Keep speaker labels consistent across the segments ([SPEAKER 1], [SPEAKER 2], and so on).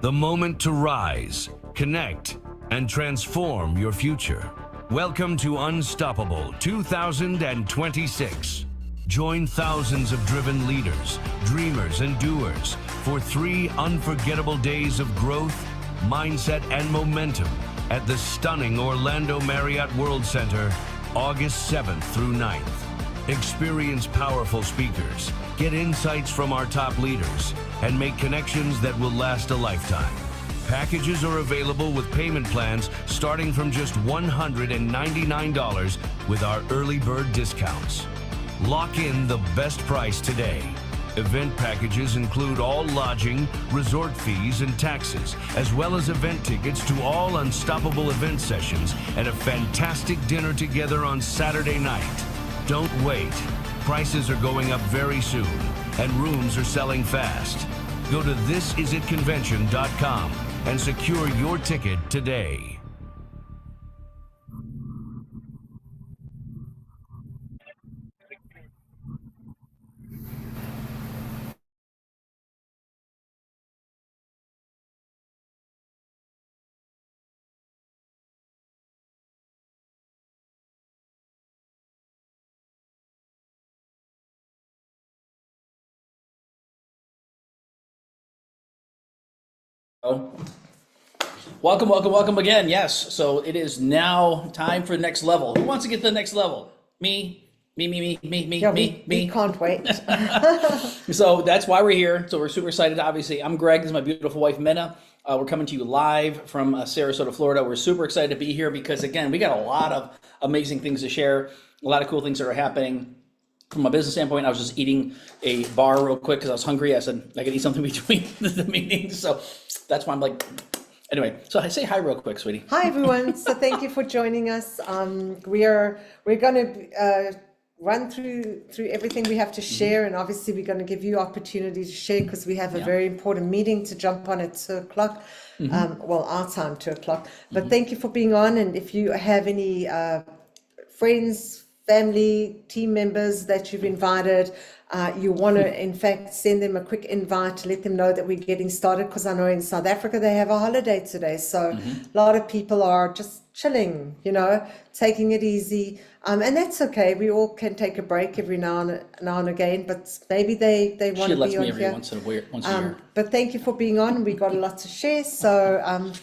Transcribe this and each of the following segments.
[SPEAKER 1] The moment to rise, connect, and transform your future. Welcome to Unstoppable 2026. Join thousands of driven leaders, dreamers, and doers for 3 unforgettable days of growth, mindset, and momentum at the stunning Orlando Marriott World Center, August 7th through 9th. Experience powerful speakers, get insights from our top leaders, and make connections that will last a lifetime. Packages are available with payment plans starting from just $199 with our early bird discounts. Lock in the best price today. Event packages include all lodging, resort fees, and taxes, as well as event tickets to all Unstoppable event sessions and a fantastic dinner together on Saturday night. Don't wait. Prices are going up very soon, and rooms are selling fast. Go to thisisitconvention.com and secure your ticket today.
[SPEAKER 2] Welcome, welcome, welcome again. Yes, so it is now time for the next level. Who wants to get to the next level? Me.
[SPEAKER 3] Yeah, we can't wait.
[SPEAKER 2] So that's why we're here. So we're super excited. Obviously, I'm Greg. This is my beautiful wife, Minna. We're coming to you live from Sarasota, Florida. We're super excited to be here because, again, we got a lot of amazing things to share, a lot of cool things that are happening. From a business standpoint, I was just eating a bar real quick because I was hungry. I said I could eat something between the meetings. So that's why I'm like, anyway, so I say hi real quick, sweetie.
[SPEAKER 3] Hi everyone. So thank you for joining us. We're going to run through everything we have to share, and obviously we're going to give you opportunity to share because we have a very important meeting to jump on at 2:00. Well, our time 2:00. But thank you for being on, and if you have any friends, family, team members that you've invited, you want to in fact send them a quick invite to let them know that we're getting started, because I know in South Africa they have a holiday today, so a lot of people are just chilling, taking it easy, and that's okay. We all can take a break every now and again, but maybe they want to be on here
[SPEAKER 2] once a year.
[SPEAKER 3] But thank you for being on. We got a lot to share, so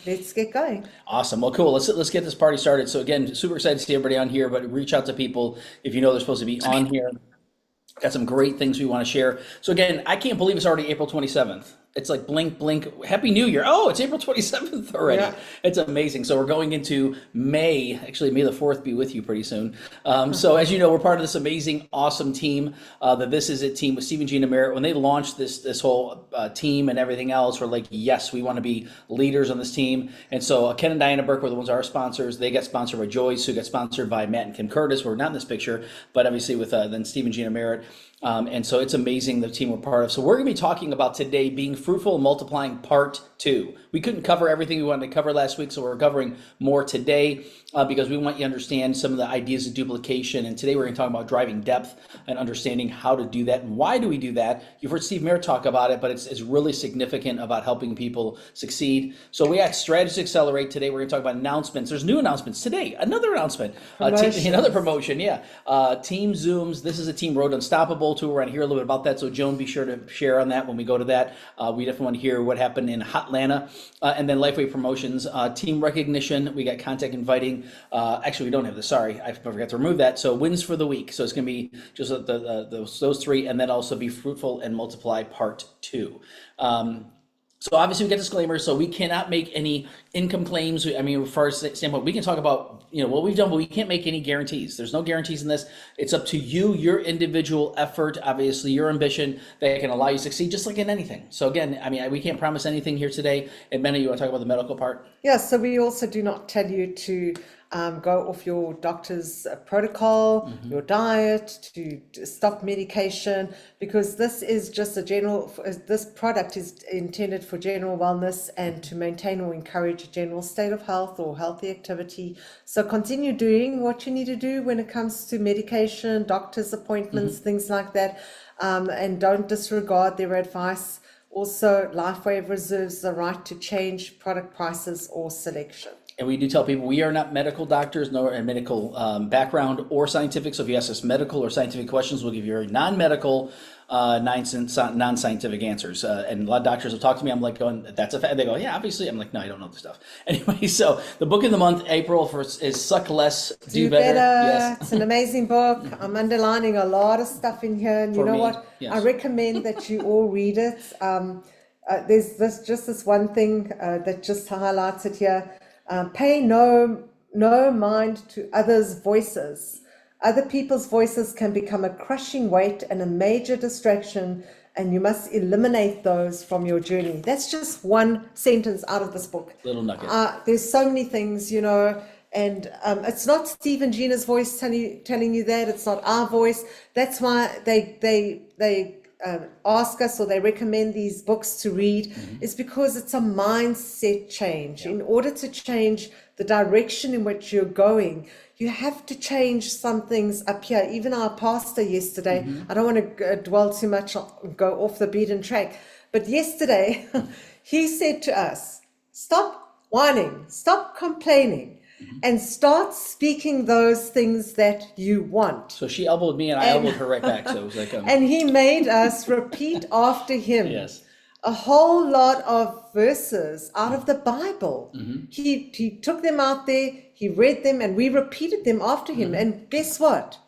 [SPEAKER 3] let's get going.
[SPEAKER 2] Awesome. Well, cool. Let's get this party started. So again, super excited to see everybody on here, but reach out to people if you know they're supposed to be on here. Got some great things we want to share. So again, I can't believe it's already April 27th. It's like blink, blink. Happy New Year. Oh, it's April 27th already. Yeah. It's amazing. So we're going into May. Actually, May the 4th be with you pretty soon. So as you know, we're part of this amazing, awesome team, the This Is It team with Steve and Gina Merritt. When they launched this whole team and everything else, we're like, yes, we want to be leaders on this team. And so Ken and Diana Burke were the ones our sponsors. They got sponsored by Joyce, who got sponsored by Matt and Kim Curtis, who are not in this picture, but obviously with then Steve and Gina Merritt. And so it's amazing the team we're part of. So we're going to be talking about today being fruitful and multiplying part 2. We couldn't cover everything we wanted to cover last week, so we're covering more today because we want you to understand some of the ideas of duplication. And today we're going to talk about driving depth and understanding how to do that and why do we do that. You've heard Steve Merritt talk about it, but it's really significant about helping people succeed. So we got Strategies to Accelerate. Today we're going to talk about announcements. There's new announcements today. Another announcement. Another promotion. Yeah. Team Zooms. This is a Team Road Unstoppable tour. We're going to hear a little bit about that. So Joan, be sure to share on that when we go to that. We definitely want to hear what happened in Hotlanta. And then Lifeway Promotions, team recognition. We got contact inviting. Actually, we don't have this. Sorry, I forgot to remove that. So wins for the week. So it's going to be just those 3, and then also be Fruitful and Multiply Part 2. So obviously we get disclaimers, so we cannot make any income claims. I mean, as far as standpoint, we can talk about what we've done, but we can't make any guarantees. There's no guarantees in this. It's up to you, your individual effort, obviously your ambition that can allow you to succeed, just like in anything. So again, I mean, we can't promise anything here today. And Benny, you want to talk about the medical part?
[SPEAKER 3] Yeah. So we also do not tell you to go off your doctor's protocol, your diet, to stop medication, because this is just this product is intended for general wellness and to maintain or encourage a general state of health or healthy activity. So continue doing what you need to do when it comes to medication, doctor's appointments, things like that, and don't disregard their advice. Also, LifeWave reserves the right to change product prices or selection.
[SPEAKER 2] And we do tell people we are not medical doctors, nor a medical background or scientific. So if you ask us medical or scientific questions, we'll give you very non-medical, non-scientific answers. And a lot of doctors will talk to me. I'm like going, that's a fact. They go, yeah, obviously. I'm like, no, I don't know this stuff. Anyway, so the book of the month, April, is Suck Less, Do Better. Yes.
[SPEAKER 3] It's an amazing book. I'm underlining a lot of stuff in here. And you know what?
[SPEAKER 2] Yes.
[SPEAKER 3] I recommend that you all read it. There's this one thing that just highlights it here. Pay no mind to others' voices. Other people's voices can become a crushing weight and a major distraction, and you must eliminate those from your journey. That's just one sentence out of this book.
[SPEAKER 2] Little nugget.
[SPEAKER 3] There's so many things, you know, and it's not Steve and Gina's voice telling you that. It's not our voice. That's why they ask us, or they recommend these books to read, is because it's a mindset change. In order to change the direction in which you're going, you have to change some things up here. Even our pastor yesterday, I don't want to dwell too much, go off the beaten track, but yesterday he said to us, stop whining, stop complaining, and start speaking those things that you want.
[SPEAKER 2] So she elbowed me and I elbowed her right back. So it was like,
[SPEAKER 3] and he made us repeat after him.
[SPEAKER 2] Yes.
[SPEAKER 3] A whole lot of verses out of the Bible. He took them out there, he read them, and we repeated them after him. And guess what?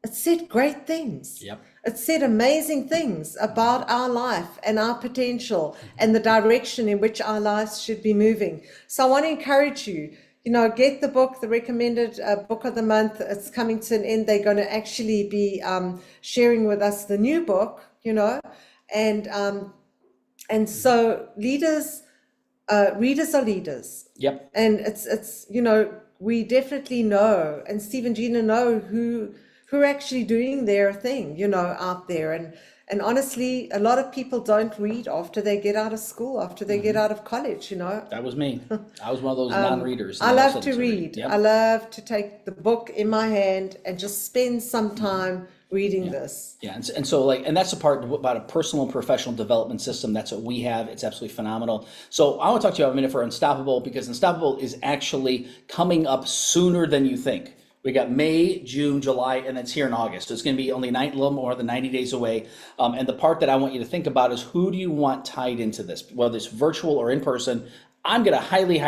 [SPEAKER 3] It said great things.
[SPEAKER 2] Yep.
[SPEAKER 3] It said amazing things about our life and our potential and the direction in which our lives should be moving. So I want to encourage you, you know, get the book, the recommended book of the month. It's coming to an end. They're going to actually be sharing with us the new book, you know, and so readers are leaders.
[SPEAKER 2] Yep.
[SPEAKER 3] And it's you know, we definitely know, and Steve and Gina know who are actually doing their thing, you know, out there. And honestly, a lot of people don't read after they get out of school, after they get out of college, you know.
[SPEAKER 2] That was me. I was one of those non-readers.
[SPEAKER 3] I love to read.
[SPEAKER 2] Yep.
[SPEAKER 3] I love to take the book in my hand and just spend some time reading this.
[SPEAKER 2] Yeah, and so and that's the part about a personal and professional development system. That's what we have. It's absolutely phenomenal. So I want to talk to you about a minute for Unstoppable, because Unstoppable is actually coming up sooner than you think. We got May, June, July, and it's here in August. So it's going to be only a little more than 90 days away. And the part that I want you to think about is, who do you want tied into this, whether it's virtual or in person? I'm going to highly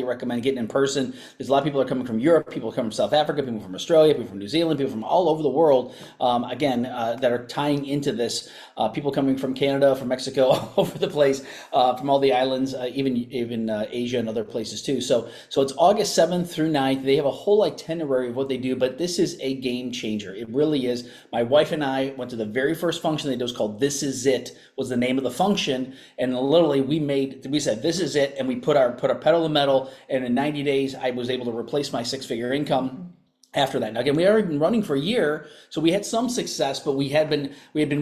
[SPEAKER 2] recommend getting in person. There's a lot of people that are coming from Europe, people coming from South Africa, people from Australia, people from New Zealand, people from all over the world, that are tying into this. People coming from Canada, from Mexico, all over the place, from all the islands, even Asia and other places too. So it's August 7th through 9th. They have a whole itinerary of what they do, but this is a game changer. It really is. My wife and I went to the very first function they did. It was called This Is It, was the name of the function. And literally we said, this is it. And we put our pedal to the metal. And in 90 days, I was able to replace my 6-figure income. After that, now again, we had already been running for a year, so we had some success, but we had been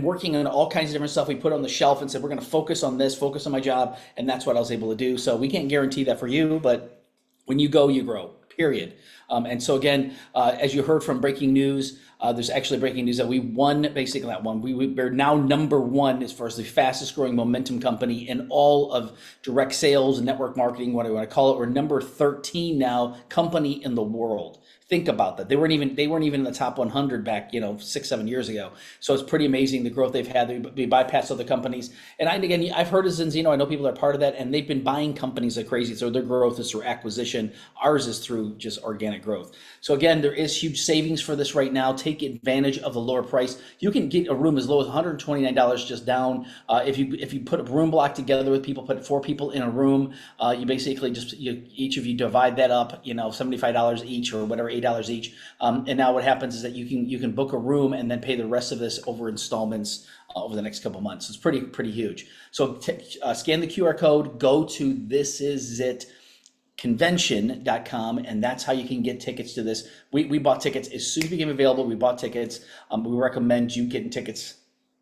[SPEAKER 2] working on all kinds of different stuff. We put on the shelf and said, we're going to focus on this, focus on my job, and that's what I was able to do. So we can't guarantee that for you, but when you go, you grow. Period. And so again, as you heard from breaking news, there's actually breaking news that we won basically that one. We're now number one as far as the fastest growing momentum company in all of direct sales and network marketing, what I want to call it. We're number 13 now company in the world. Think about that. They weren't even in the top 100 back, 6-7 years ago. So it's pretty amazing the growth they've had. They bypassed other companies. And again, I've heard of Zinzino. I know people are part of that, and they've been buying companies like crazy. So their growth is through acquisition. Ours is through just organic growth. So again, there is huge savings for this right now. Take advantage of the lower price. You can get a room as low as $129 just down. If you put a room block together with people, put 4 people in a room, you basically each of you divide that up, $75 each or whatever, $8 each. And now what happens is that you can book a room and then pay the rest of this over installments over the next couple months. It's pretty huge. So scan the QR code, go to thisisitconvention.com, and that's how you can get tickets to this. We bought tickets as soon as we became available. We bought tickets. We recommend you getting tickets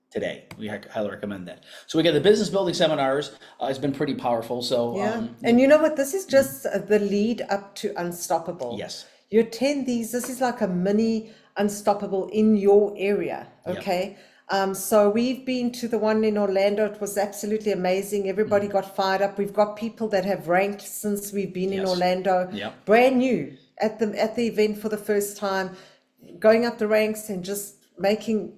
[SPEAKER 2] today. We highly recommend that. So we got the business building seminars. It's been pretty powerful. So
[SPEAKER 3] yeah, and you know what? This is just the lead up to Unstoppable.
[SPEAKER 2] Yes.
[SPEAKER 3] You attend these. This is like a mini Unstoppable in your area. Okay. Yep. So we've been to the one in Orlando. It was absolutely amazing. Everybody got fired up. We've got people that have ranked since we've been in
[SPEAKER 2] Yes.
[SPEAKER 3] Orlando,
[SPEAKER 2] Yep.
[SPEAKER 3] brand new at the event for the first time, going up the ranks and just making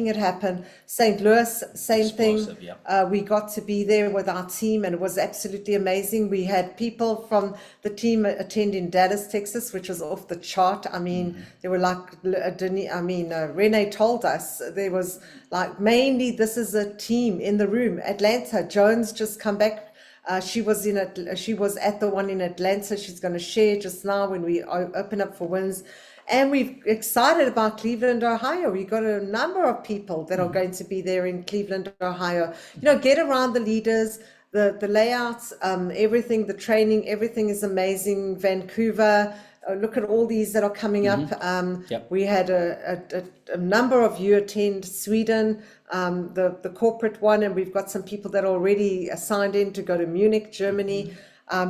[SPEAKER 3] it happen. St. Louis, same thing.
[SPEAKER 2] Explosive, yep.
[SPEAKER 3] We got to be there with our team, and it was absolutely amazing. We had people from the team attend in Dallas, Texas, which was off the chart. I mean, they were like, Renee told us there was like, mainly this is a team in the room. Atlanta, Jones just come back. She was at the one in Atlanta. She's going to share just now when we open up for wins. And we're excited about Cleveland, Ohio. We've got a number of people that are going to be there in Cleveland, Ohio. Get around the leaders, the layouts, everything, the training, everything is amazing. Vancouver, look at all these that are coming up.
[SPEAKER 2] Yep.
[SPEAKER 3] We had a number of you attend Sweden, the corporate one, and we've got some people that are already signed in to go to Munich, Germany.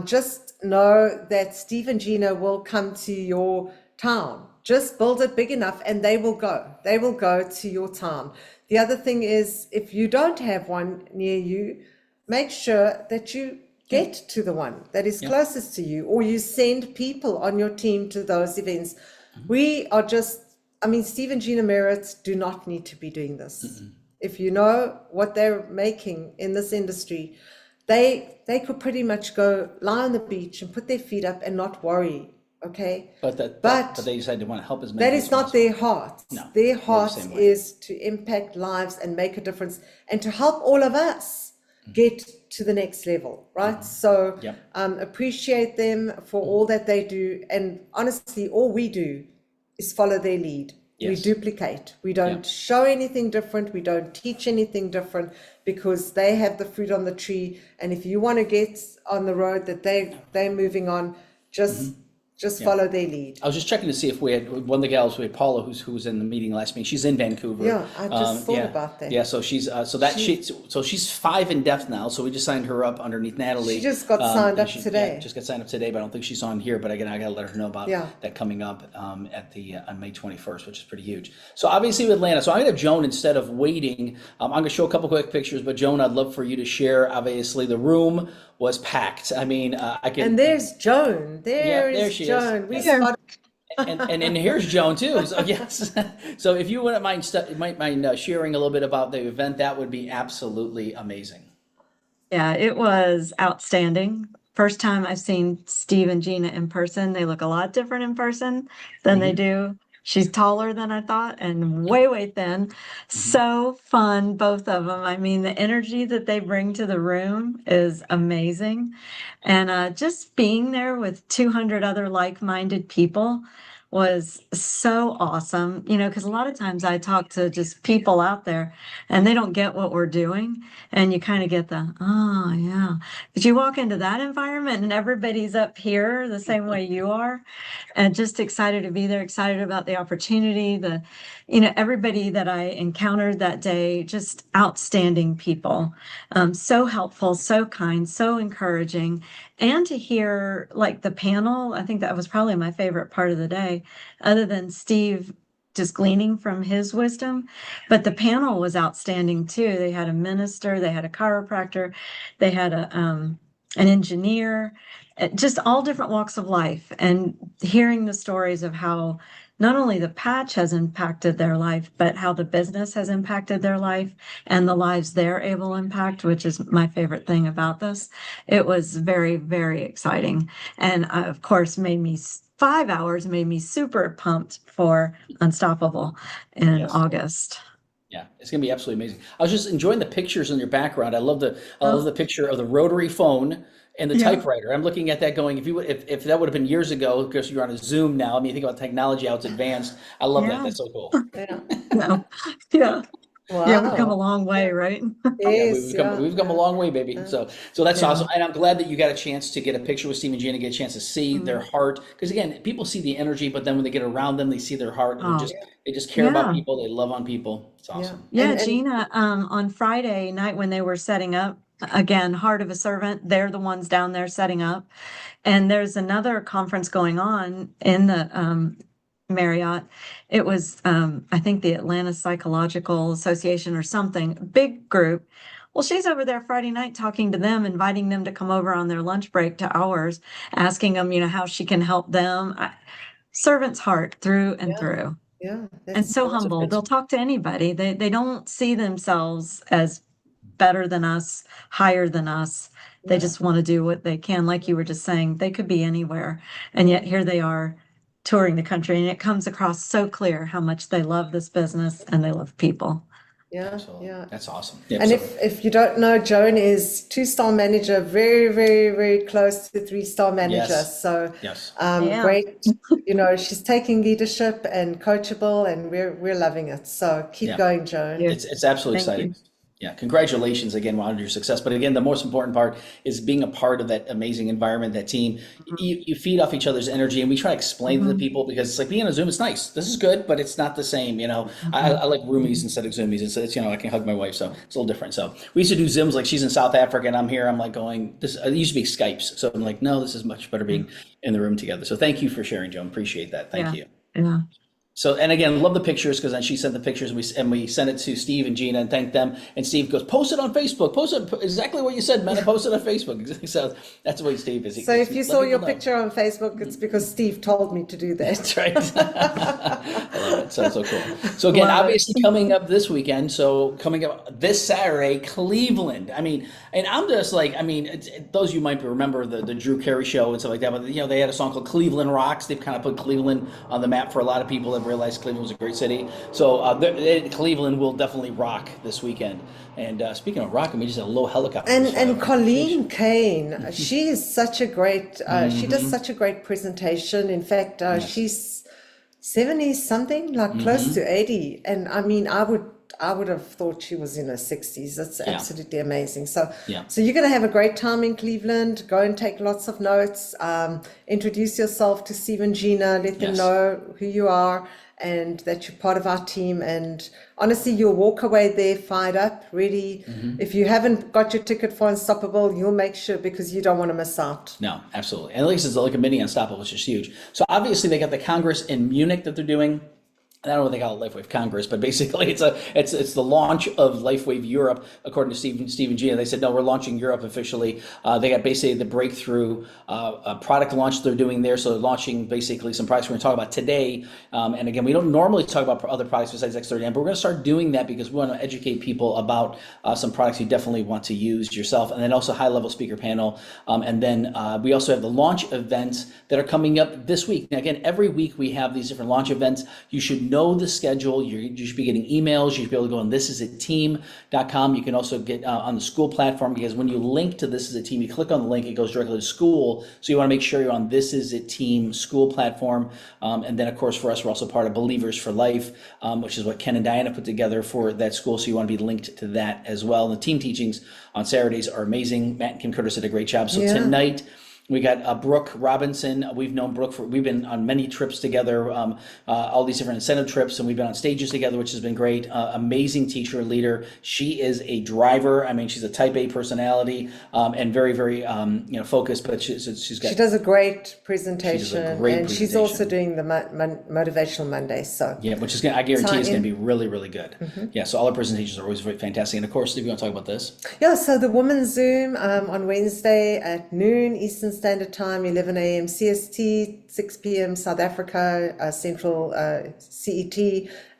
[SPEAKER 3] Just know that Steve and Gina will come to your town. Just build it big enough and they will go. They will go to your town. The other thing is, if you don't have one near you, make sure that you get to the one that is closest to you, or you send people on your team to those events. We are Steve and Gina Merritt do not need to be doing this. If you know what they're making in this industry, they could pretty much go lie on the beach and put their feet up and not worry. Okay,
[SPEAKER 2] But they decided they want to help as many.
[SPEAKER 3] that
[SPEAKER 2] as
[SPEAKER 3] is not
[SPEAKER 2] possible.
[SPEAKER 3] their heart.
[SPEAKER 2] No,
[SPEAKER 3] Their
[SPEAKER 2] we're the
[SPEAKER 3] heart
[SPEAKER 2] same way.
[SPEAKER 3] is to impact lives and make a difference and to help all of us get to the next level, right? So
[SPEAKER 2] Yep.
[SPEAKER 3] appreciate them for all that they do. And honestly, all we do is follow their lead. We
[SPEAKER 2] Yes.
[SPEAKER 3] duplicate. We don't show anything different. We don't teach anything different, because they have the fruit on the tree. And if you want to get on the road that they're moving on, just follow their lead.
[SPEAKER 2] I was just checking to see if we had one of the gals. We had Paula, who was in the meeting last meeting. She's in Vancouver.
[SPEAKER 3] Yeah, I just thought about that.
[SPEAKER 2] Yeah, so she's she's 5 in depth now. So we just signed her up underneath Natalie.
[SPEAKER 3] She just got signed up today.
[SPEAKER 2] Yeah, just got signed up today, but I don't think she's on here. But again, I got to let her know about that coming up at the on May 21st, which is pretty huge. So obviously with Atlanta, so I'm gonna have Joan, instead of waiting. I'm gonna show a couple quick pictures, but Joan, I'd love for you to share. Obviously, the room was packed. I mean, I can.
[SPEAKER 3] And there's Joan.
[SPEAKER 2] there
[SPEAKER 3] There
[SPEAKER 2] she
[SPEAKER 3] is
[SPEAKER 2] is.
[SPEAKER 3] Joan. We
[SPEAKER 2] Yeah.
[SPEAKER 3] spotted.
[SPEAKER 2] and here's Joan too. So yes, so if you wouldn't mind sharing a little bit about the event, that would be absolutely amazing.
[SPEAKER 4] Yeah, it was outstanding. First time I've seen Steve and Gina in person. They look a lot different in person than they do. She's taller than I thought and way, way thin. So fun, both of them. I mean, the energy that they bring to the room is amazing. And just being there with 200 other like-minded people was so awesome. Because a lot of times I talk to just people out there and they don't get what we're doing. And you kind of get oh, yeah. But you walk into that environment and everybody's up here the same way you are, and just excited to be there, excited about the opportunity, everybody that I encountered that day, just outstanding people. So helpful, so kind, so encouraging. And to hear like the panel, I think that was probably my favorite part of the day, other than Steve just gleaning from his wisdom. But the panel was outstanding too. They had a minister, they had a chiropractor, they had an engineer, just all different walks of life, and hearing the stories of how not only the patch has impacted their life, but how the business has impacted their life and the lives they're able to impact, which is my favorite thing about this. It was very, very exciting. And of course, 5 hours made me super pumped for Unstoppable in August.
[SPEAKER 2] Yeah, it's gonna be absolutely amazing. I was just enjoying the pictures in your background. I love the picture of the rotary phone and the typewriter. I'm looking at that going, if that would have been years ago, because you're on a Zoom now. I mean, you think about technology, how it's advanced. I love that. That's so cool.
[SPEAKER 3] Yeah.
[SPEAKER 4] No. Yeah.
[SPEAKER 3] Wow.
[SPEAKER 4] Yeah, we've come a long way, right?
[SPEAKER 3] Yes,
[SPEAKER 2] We've come a long way, baby. So that's awesome. And I'm glad that you got a chance to get a picture with Steve and Gina, get a chance to see their heart. Because again, people see the energy, but then when they get around them, they see their heart. And they just care about people. They love on people. It's awesome.
[SPEAKER 4] Yeah, Gina, on Friday night when they were setting up, again, Heart of a Servant, they're the ones down there setting up. And there's another conference going on in the Marriott. It was, I think, the Atlanta Psychological Association or something, big group. Well, she's over there Friday night talking to them, inviting them to come over on their lunch break to ours, asking them, how she can help them. Servant's heart through and through,
[SPEAKER 3] Yeah,
[SPEAKER 4] and
[SPEAKER 3] that's
[SPEAKER 4] so humble. They'll talk to anybody. They don't see themselves as better than us, higher than us. They just want to do what they can. Like you were just saying, they could be anywhere. And yet here they are touring the country. And it comes across so clear how much they love this business and they love people.
[SPEAKER 3] yeah.
[SPEAKER 2] That's awesome.
[SPEAKER 3] And if you don't know, Joan is 2-star manager, very, very, very close to 3-star manager.
[SPEAKER 2] Yes.
[SPEAKER 3] So
[SPEAKER 2] Yes.
[SPEAKER 3] great. She's taking leadership and coachable, and we're loving it. So keep going, Joan.
[SPEAKER 2] It's absolutely
[SPEAKER 4] Thank
[SPEAKER 2] exciting. Yeah, congratulations again on your success. But again, the most important part is being a part of that amazing environment, that team. You feed off each other's energy, and we try to explain to the people, because it's like being on a Zoom, it's nice. This is good, but it's not the same. I like roomies instead of Zoomies. It's I can hug my wife, so it's a little different. So we used to do Zooms, like she's in South Africa and I'm here. I'm like going, this it used to be Skypes. So I'm like, no, this is much better being in the room together. So thank you for sharing, Joan. Appreciate that. Thank you.
[SPEAKER 4] Yeah.
[SPEAKER 2] So, and again, love the pictures, because then she sent the pictures, and we sent it to Steve and Gina and thanked them. And Steve goes, post it on Facebook. Post it exactly what you said, man. Post it on Facebook. So that's the way Steve is.
[SPEAKER 3] So if you saw your picture on Facebook, it's because Steve told me to do that.
[SPEAKER 2] That's right. I love it. So cool. So again, obviously coming up this weekend. So coming up this Saturday, Cleveland. And I'm just like, those of you might remember the Drew Carey show and stuff like that. But they had a song called Cleveland Rocks. They've kind of put Cleveland on the map for a lot of people that realized Cleveland was a great city. So Cleveland will definitely rock this weekend. And speaking of rocking, we just had a little helicopter.
[SPEAKER 3] And Colleen Kane, she is such a great, she does such a great presentation. In fact, she's 70 something, like close to 80. And I would have thought she was in her 60s. That's absolutely amazing. So you're going to have a great time in Cleveland. Go and take lots of notes. Introduce yourself to Steve and Gina. Let them know who you are and that you're part of our team. And honestly, you'll walk away there fired up, really. If you haven't got your ticket for Unstoppable, you'll make sure, because you don't want to miss out.
[SPEAKER 2] No, absolutely. And at least it's like a mini Unstoppable, which is huge. So obviously they got the Congress in Munich that they're doing. I don't know what they call it, LifeWave Congress, but basically it's the launch of LifeWave Europe, according to Steve and Gina. They said, no, we're launching Europe officially. They got basically the breakthrough product launch they're doing there. So they're launching basically some products we're going to talk about today. And again, we don't normally talk about other products besides X30M, but we're going to start doing that because we want to educate people about some products you definitely want to use yourself. And then also high-level speaker panel. And then we also have the launch events that are coming up this week. Now, again, every week we have these different launch events. You should know the schedule. You should be getting emails. You should be able to go on thisisateam.com. You can also get on the school platform, because when you link to This Is a Team, you click on the link, it goes directly to school. So you want to make sure you're on This Is a Team school platform. And then, of course, for us, we're also part of Believers for Life, which is what Ken and Diana put together for that school. So you want to be linked to that as well. And the team teachings on Saturdays are amazing. Matt and Kim Curtis did a great job. So tonight, we got Brooke Robinson. We've known Brooke we've been on many trips together, all these different incentive trips, and we've been on stages together, which has been great. Amazing teacher, leader. She is a driver. She's a type A personality, and very, very, focused, but she
[SPEAKER 3] does a great presentation. She's also doing the Motivational Monday. So
[SPEAKER 2] which is I guarantee is going to be really, really good. Yeah, so all our presentations are always very fantastic. And of course, Steve, you want to talk about this?
[SPEAKER 3] Yeah, so the Women's Zoom on Wednesday at noon Eastern Standard Time, 11 a.m. CST, 6 p.m. South Africa, Central CET,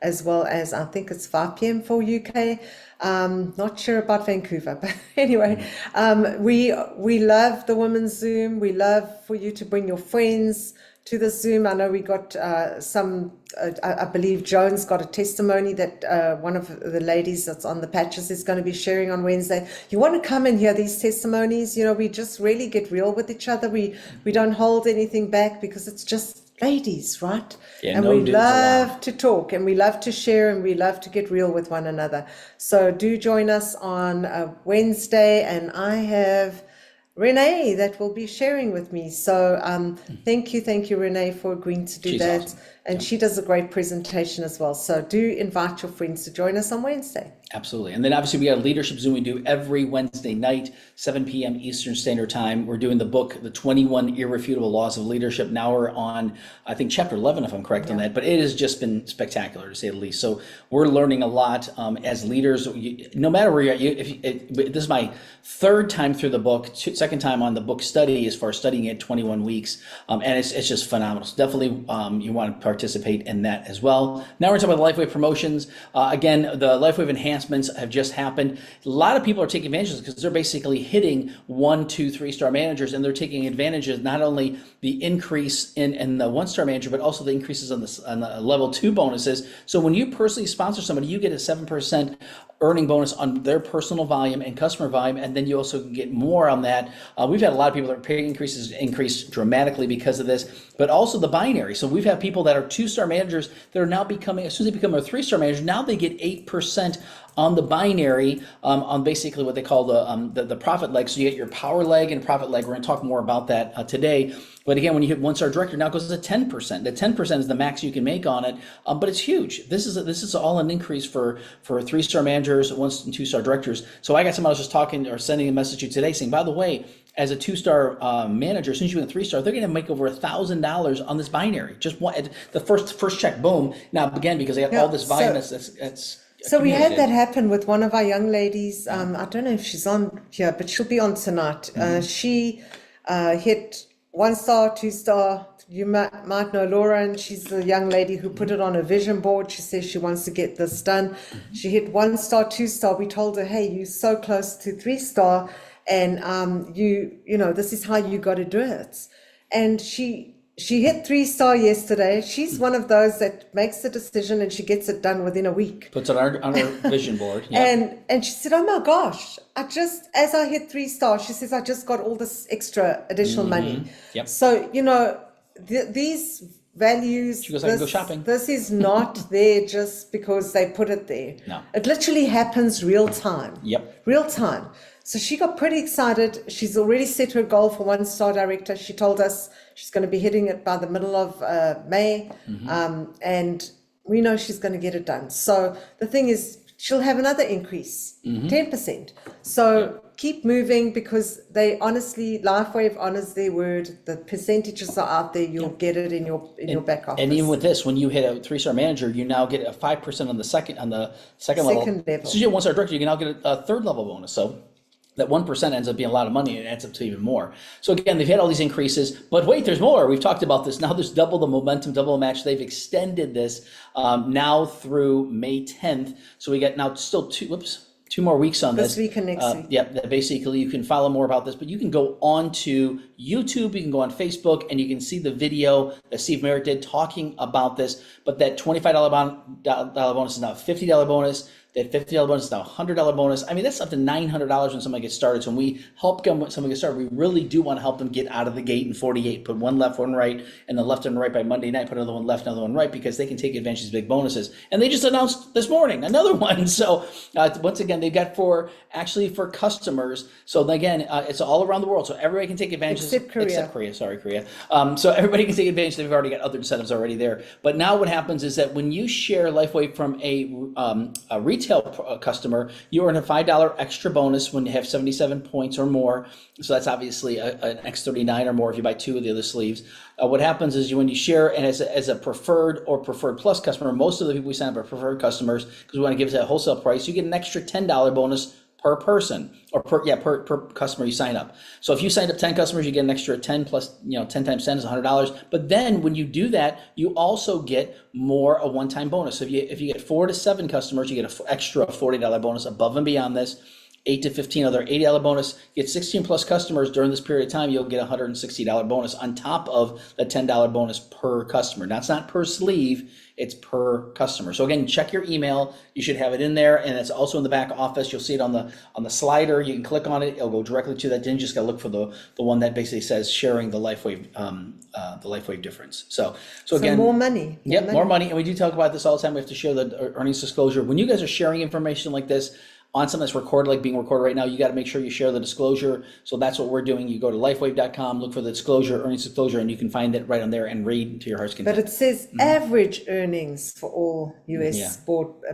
[SPEAKER 3] as well as I think it's 5 p.m. for UK. Not sure about Vancouver, but anyway, we love the Women's Zoom. We love for you to bring your friends to the Zoom. I know we got I believe Joan's got a testimony that one of the ladies that's on the patches is going to be sharing on Wednesday. You want to come and hear these testimonies. We just really get real with each other. We don't hold anything back, because it's just ladies, right? Yeah, and we love to talk, and we love to share, and we love to get real with one another. So do join us on Wednesday, and I have Renee that will be sharing with me. So thank you, Renee, for agreeing to do that. Awesome. And she does a great presentation as well. So do invite your friends to join us on Wednesday.
[SPEAKER 2] Absolutely. And then obviously we got a leadership Zoom we do every Wednesday night, 7 p.m. Eastern Standard Time. We're doing the book, The 21 Irrefutable Laws of Leadership. Now we're on, I think, chapter 11, if I'm correct on that, but it has just been spectacular to say the least. So we're learning a lot as leaders. No matter where you're at, this is my third time through the book, second time on the book study as far as studying it, 21 weeks. And it's just phenomenal. So definitely you want to participate in that as well. Now we're talking about the LifeWave promotions. Again, the LifeWave enhancements have just happened. A lot of people are taking advantage of this because they're basically hitting 1, 2, 3-star managers, and they're taking advantage of not only the increase in the 1-star manager, but also the increases on the level 2 bonuses. So when you personally sponsor somebody, you get a 7% earning bonus on their personal volume and customer volume, and then you also get more on that. We've had a lot of people that are pay increase dramatically because of this, but also the binary. So we've had people that are 2-star managers that are now becoming, as soon as they become a 3-star manager, now they get 8% on the binary, on basically what they call the profit leg. So you get your power leg and profit leg. We're going to talk more about that today. But again, when you hit 1-star director, now it goes to 10%. The 10% is the max you can make on it, but it's huge. This is all an increase for 3-star managers, 1 and 2-star directors. So I got somebody else just talking or sending a message to you today saying, by the way, as a 2-star manager, as soon as you went 3-star, they're going to make over $1,000 on this binary. Just one, the first check, boom. Now again, because they have all this volume, that's
[SPEAKER 3] so we had that happen with one of our young ladies. I don't know if she's on here, but she'll be on tonight. She hit 1-star, 2-star. You might know Laura, and she's the young lady who put it on a vision board. She says she wants to get this done. She hit 1-star, 2-star. We told her, hey, you're so close to 3-star, and you know, this is how you got to do it. And she hit 3-star yesterday. She's one of those that makes the decision and she gets it done within a week.
[SPEAKER 2] Puts it on her vision board. Yeah.
[SPEAKER 3] And she said, oh my gosh, as I hit 3-star, she says, I just got all this extra additional money.
[SPEAKER 2] Yep.
[SPEAKER 3] So, you know, these values,
[SPEAKER 2] She goes, I can go shopping.
[SPEAKER 3] This is not there just because they put it there.
[SPEAKER 2] No.
[SPEAKER 3] It literally happens real time.
[SPEAKER 2] Yep.
[SPEAKER 3] Real time. So she got pretty excited. She's already set her goal for 1-star director. She told us she's going to be hitting it by the middle of May. And we know she's going to get it done. So the thing is, she'll have another increase, 10%. So keep moving, because they honestly, LifeWave honors their word. The percentages are out there. You'll get it in your back office.
[SPEAKER 2] And even with this, when you hit a 3-star manager, you now get a 5% on the second level. So you get 1-star director, you can now get a 3rd level bonus. So that 1% ends up being a lot of money, and it adds up to even more. So again, they've had all these increases, but wait, there's more. We've talked about this. Now there's double the momentum, double the match. They've extended this now through May 10th. So we got now still 2 more weeks on this.
[SPEAKER 3] This week and next week.
[SPEAKER 2] Yeah, basically you can follow more about this, but you can go on to YouTube, you can go on Facebook, and you can see the video that Steve Merritt did talking about this. But that $25 bonus is now a $50 bonus. That $50 bonus is now a $100 bonus. I mean, that's up to $900 when somebody gets started. So when we help them when somebody gets started, we really do want to help them get out of the gate in 48. Put one left, one right, and the left and right by Monday night. Put another one left, another one right, because they can take advantage of these big bonuses. And they just announced this morning another one. So once again, they've got for customers. So again, it's all around the world, so everybody can take advantage.
[SPEAKER 3] Except Korea.
[SPEAKER 2] Except Korea. Sorry, Korea. So everybody can take advantage. They've already got other incentives already there. But now what happens is that when you share LifeWave from a retail customer, you earn a $5 extra bonus when you have 77 points or more. So that's obviously an X39 or more if you buy 2 of the other sleeves. What happens is when you share, and as a preferred or preferred plus customer, most of the people we sign up are preferred customers because we want to give it at a wholesale price. You get an extra $10 bonus per person, or per customer you sign up. So if you signed up 10 customers, you get an extra 10 plus, 10 times 10 is $100. But then when you do that, you also get a one-time bonus. So if you get 4 to 7 customers, you get an extra $40 bonus above and beyond this. 8 to 15 other $80 bonus. You get 16 plus customers during this period of time, you'll get a $160 bonus on top of the $10 bonus per customer. Now it's not per sleeve, it's per customer. So again, check your email. You should have it in there, and it's also in the back office. You'll see it on the slider. You can click on it. It'll go directly to that. Then you just got to look for the one that basically says sharing the LifeWave difference. So again,
[SPEAKER 3] more money.
[SPEAKER 2] More money. And we do talk about this all the time. We have to share the earnings disclosure. When you guys are sharing information like this, on something that's recorded, like being recorded right now, you got to make sure you share the disclosure. So that's what we're doing. You go to lifewave.com, look for the disclosure, earnings disclosure, and you can find it right on there and read to your heart's content.
[SPEAKER 3] But it says average earnings for all US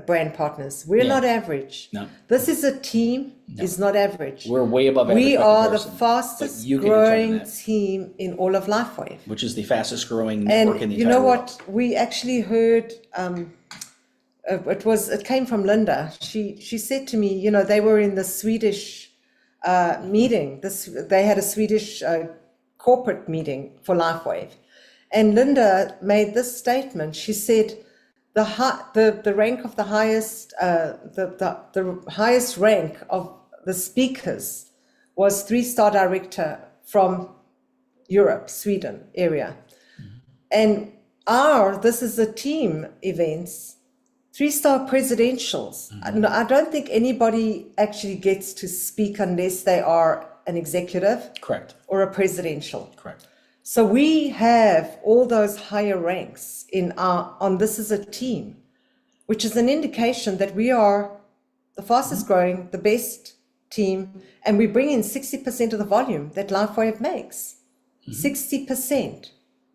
[SPEAKER 3] brand partners. We're not average.
[SPEAKER 2] No.
[SPEAKER 3] This is a team, is not average.
[SPEAKER 2] We're way above average.
[SPEAKER 3] We
[SPEAKER 2] by
[SPEAKER 3] are the
[SPEAKER 2] comparison,
[SPEAKER 3] fast
[SPEAKER 2] you can determine
[SPEAKER 3] growing
[SPEAKER 2] that,
[SPEAKER 3] team in all of LifeWave.
[SPEAKER 2] which is the fastest growing network in
[SPEAKER 3] And
[SPEAKER 2] the
[SPEAKER 3] you
[SPEAKER 2] entire
[SPEAKER 3] know
[SPEAKER 2] world.
[SPEAKER 3] what? We actually heard, it came from Linda. She said to me, you know, they were in the Swedish meeting. They had a Swedish corporate meeting for LifeWave. And Linda made this statement. She said, the rank of the highest, the highest rank of the speakers was 3-star director from Europe, Sweden area. And this is a team events, 3-star presidentials. I don't think anybody actually gets to speak unless they are an executive
[SPEAKER 2] Correct.
[SPEAKER 3] or a presidential.
[SPEAKER 2] Correct.
[SPEAKER 3] So we have all those higher ranks on this as a team, which is an indication that we are the fastest growing, the best team, and we bring in 60% of the volume that LifeWave makes. 60%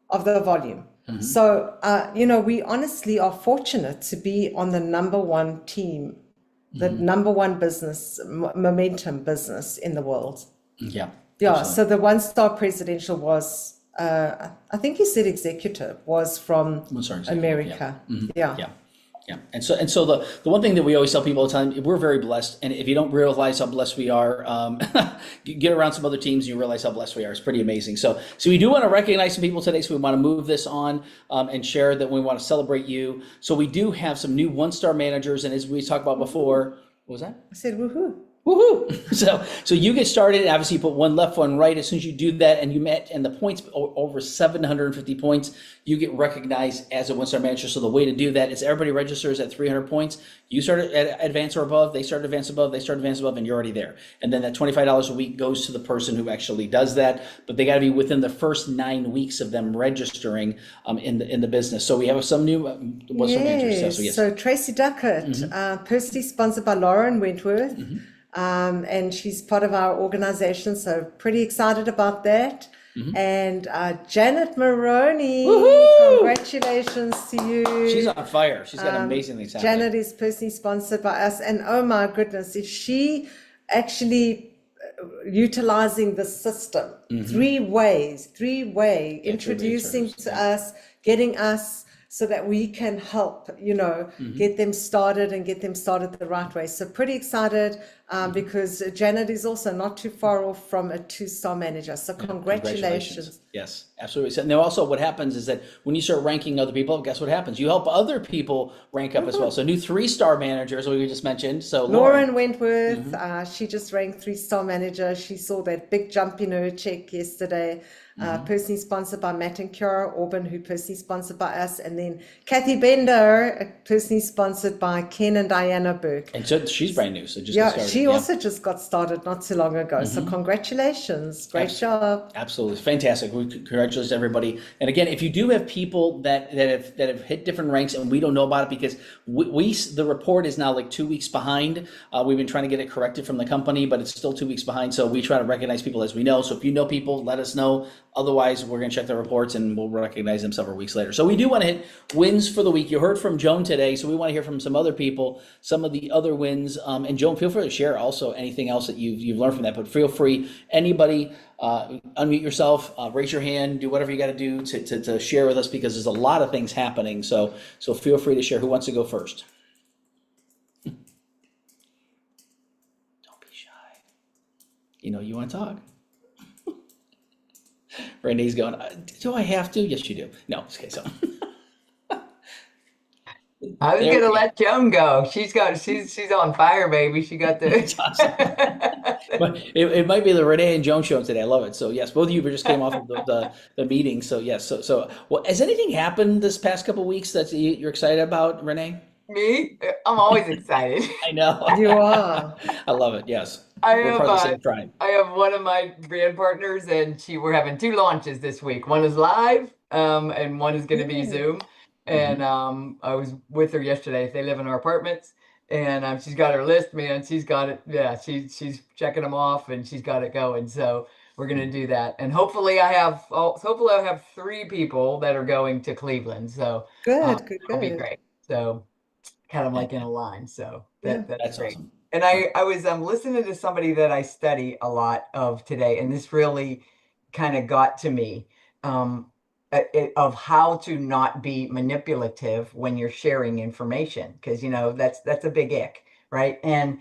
[SPEAKER 3] of the volume. So, you know, we honestly are fortunate to be on the number one team, the number one business, momentum business in the world.
[SPEAKER 2] Yeah.
[SPEAKER 3] Yeah,
[SPEAKER 2] absolutely.
[SPEAKER 3] so the 1-star presidential was, I think you said executive, was from
[SPEAKER 2] Executive,
[SPEAKER 3] America.
[SPEAKER 2] Yeah. Yeah. And so the one thing that we always tell people all the time, we're very blessed. And if you don't realize how blessed we are, you get around some other teams, you realize how blessed we are. It's pretty amazing. So we do want to recognize some people today. So we want to move this on and share that we want to celebrate you. So we do have some new 1-star managers. And as we talked about before, what was that?
[SPEAKER 3] I said, woohoo.
[SPEAKER 2] Woohoo! So you get started. Obviously, you put one left, one right. As soon as you do that, and the points over 750 points, you get recognized as a 1-star manager. So the way to do that is everybody registers at 300 points. You start at advanced or above. They start advanced above. They start advanced above, and you're already there. And then that $25 a week goes to the person who actually does that. But they got to be within the first 9 weeks of them registering in the business. So we have some new 1-star managers. So yes.
[SPEAKER 3] So Tracy Duckett, personally sponsored by Lauren Wentworth. And she's part of our organization, so pretty excited about that. And Janet Maroney, congratulations to you.
[SPEAKER 2] She's on fire. She's got amazing things happening.
[SPEAKER 3] Janet is personally sponsored by us, and oh my goodness, is she actually utilizing the system? Three-way, introducing to us, getting us so that we can help, you know, get them started and get them started the right way. So pretty excited because Janet is also not too far off from a 2-star manager. So congratulations.
[SPEAKER 2] Yes, absolutely. So now also what happens is that when you start ranking other people, guess what happens? You help other people rank up as well. So new 3-star managers, what we just mentioned. So
[SPEAKER 3] Lauren Wentworth, she just ranked 3-star manager. She saw that big jump in her check yesterday. Personally sponsored by Matt and Kiara Orban, who personally sponsored by us, and then Kathy Bender, personally sponsored by Ken and Diana Burke.
[SPEAKER 2] And so she's brand new, so just got started.
[SPEAKER 3] She also just got started not too long ago. So congratulations, great job.
[SPEAKER 2] Absolutely, fantastic. We congratulate everybody. And again, if you do have people that have hit different ranks and we don't know about it because the report is now like 2 weeks behind. We've been trying to get it corrected from the company, but it's still 2 weeks behind. So we try to recognize people as we know. So if you know people, let us know. Otherwise, we're going to check the reports and we'll recognize them several weeks later. So we do want to hit wins for the week. You heard from Joan today, so we want to hear from some other people, some of the other wins. And Joan, feel free to share also anything else that you've learned from that. But feel free, anybody, unmute yourself, raise your hand, do whatever you got to do to share with us because there's a lot of things happening. So feel free to share. Who wants to go first? Don't be shy. You know you want to talk. Renee's going, do I have to? Yes, you do. No, okay, so.
[SPEAKER 5] I was gonna let Joan go. She's on fire, baby. She got the.
[SPEAKER 2] That's awesome. But it might be the Renee and Joan show today. I love it. So yes, both of you just came off of the meeting. So yes, so well, has anything happened this past couple of weeks that you're excited about, Renee?
[SPEAKER 5] Me? I'm always excited.
[SPEAKER 2] I know.
[SPEAKER 3] You are.
[SPEAKER 2] I love it. Yes.
[SPEAKER 5] I
[SPEAKER 2] We're part of the same tribe.
[SPEAKER 5] have one of my brand partners, and we're having 2 launches this week. One is live, and one is going to be Zoom. And I was with her yesterday. They live in our apartments, and she's got her list, man. She's got it. Yeah, she's checking them off, and she's got it going. So we're gonna do that, and hopefully I have 3 people that are going to Cleveland. So
[SPEAKER 3] Good, good,
[SPEAKER 5] that'll be
[SPEAKER 3] good.
[SPEAKER 5] great. So kind of like in a line. So
[SPEAKER 3] Yeah.
[SPEAKER 5] that's
[SPEAKER 2] That's
[SPEAKER 5] great.
[SPEAKER 2] awesome.
[SPEAKER 5] And I was listening to somebody that I study a lot of today, and this really kind of got to me of how to not be manipulative when you're sharing information, because that's a big ick, right? And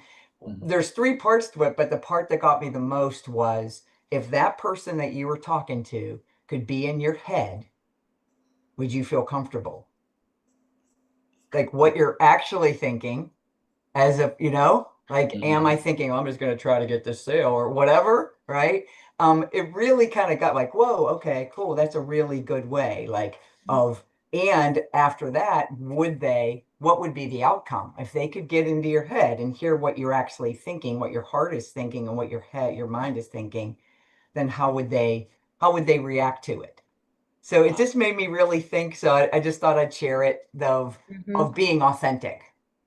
[SPEAKER 5] there's 3 parts to it, but the part that got me the most was, if that person that you were talking to could be in your head, would you feel comfortable? Like what you're actually thinking, as if, like, am I thinking, I'm just going to try to get this sale or whatever, right? It really kind of got like, whoa, okay, cool. That's a really good way, like, and after that, what would be the outcome if they could get into your head and hear what you're actually thinking, what your heart is thinking, and what your mind is thinking? Then how would they react to it? So it just made me really think. So I just thought I'd share it, of being authentic,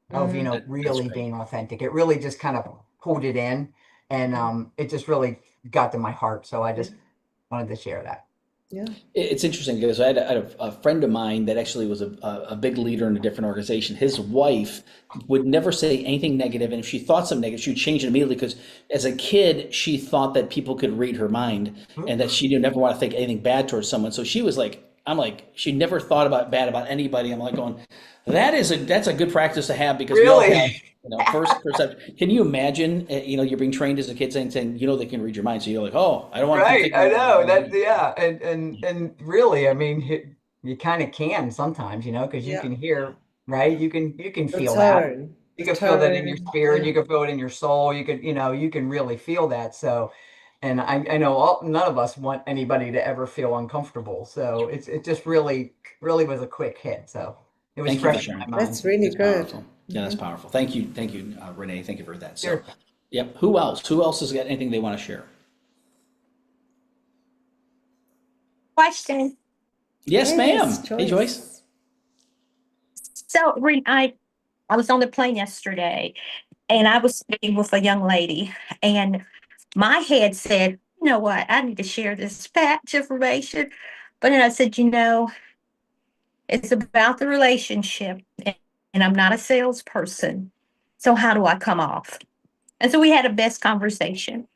[SPEAKER 5] of
[SPEAKER 2] That's
[SPEAKER 5] really
[SPEAKER 2] great.
[SPEAKER 5] being authentic. It really just kind of pulled it in, and it just really got to my heart. So I just wanted to share that.
[SPEAKER 3] Yeah.
[SPEAKER 2] It's interesting because I had a friend of mine that actually was a big leader in a different organization. His wife would never say anything negative, and if she thought something negative, she would change it immediately because as a kid, she thought that people could read her mind and that she didn't ever want to think anything bad towards someone. So she was like, I'm like, she never thought about bad about anybody. I'm like going, that's a good practice to have because we all have,
[SPEAKER 5] Really?
[SPEAKER 2] first perception. Can you imagine, you're being trained as a kid saying, they can read your mind. So you're like, oh, I don't want to
[SPEAKER 5] Right,
[SPEAKER 2] think
[SPEAKER 5] I
[SPEAKER 2] anything
[SPEAKER 5] know
[SPEAKER 2] about
[SPEAKER 5] that.
[SPEAKER 2] me.
[SPEAKER 5] Yeah, and really, I mean, you kind of can sometimes, because you
[SPEAKER 3] Yeah.
[SPEAKER 5] can hear, right? You can
[SPEAKER 3] The
[SPEAKER 5] feel that.
[SPEAKER 3] tone,
[SPEAKER 5] You
[SPEAKER 3] the
[SPEAKER 5] can feel that in your
[SPEAKER 3] tone.
[SPEAKER 5] spirit.
[SPEAKER 3] Yeah.
[SPEAKER 5] You can feel it in your soul. You can really feel that. So, and I know none of us want anybody to ever feel uncomfortable. So it just really, really was a quick hit. So it was
[SPEAKER 2] Thank you for
[SPEAKER 5] fresh in
[SPEAKER 2] sharing.
[SPEAKER 5] my mind.
[SPEAKER 3] That's really
[SPEAKER 2] That's
[SPEAKER 3] good.
[SPEAKER 2] powerful. Yeah, that's powerful. Thank you, Renee. Thank you for that. So,
[SPEAKER 5] Sure.
[SPEAKER 2] yep. Who else? Who else has got anything they want to share?
[SPEAKER 6] Question.
[SPEAKER 2] Yes,
[SPEAKER 3] Yes,
[SPEAKER 2] ma'am. Hey, Joyce.
[SPEAKER 3] Joyce.
[SPEAKER 6] So, I was on the plane yesterday, and I was speaking with a young lady, and my head said, "You know what? I need to share this fact information," but then I said, it's about the relationship, and I'm not a salesperson. So how do I come off? And so we had a best conversation,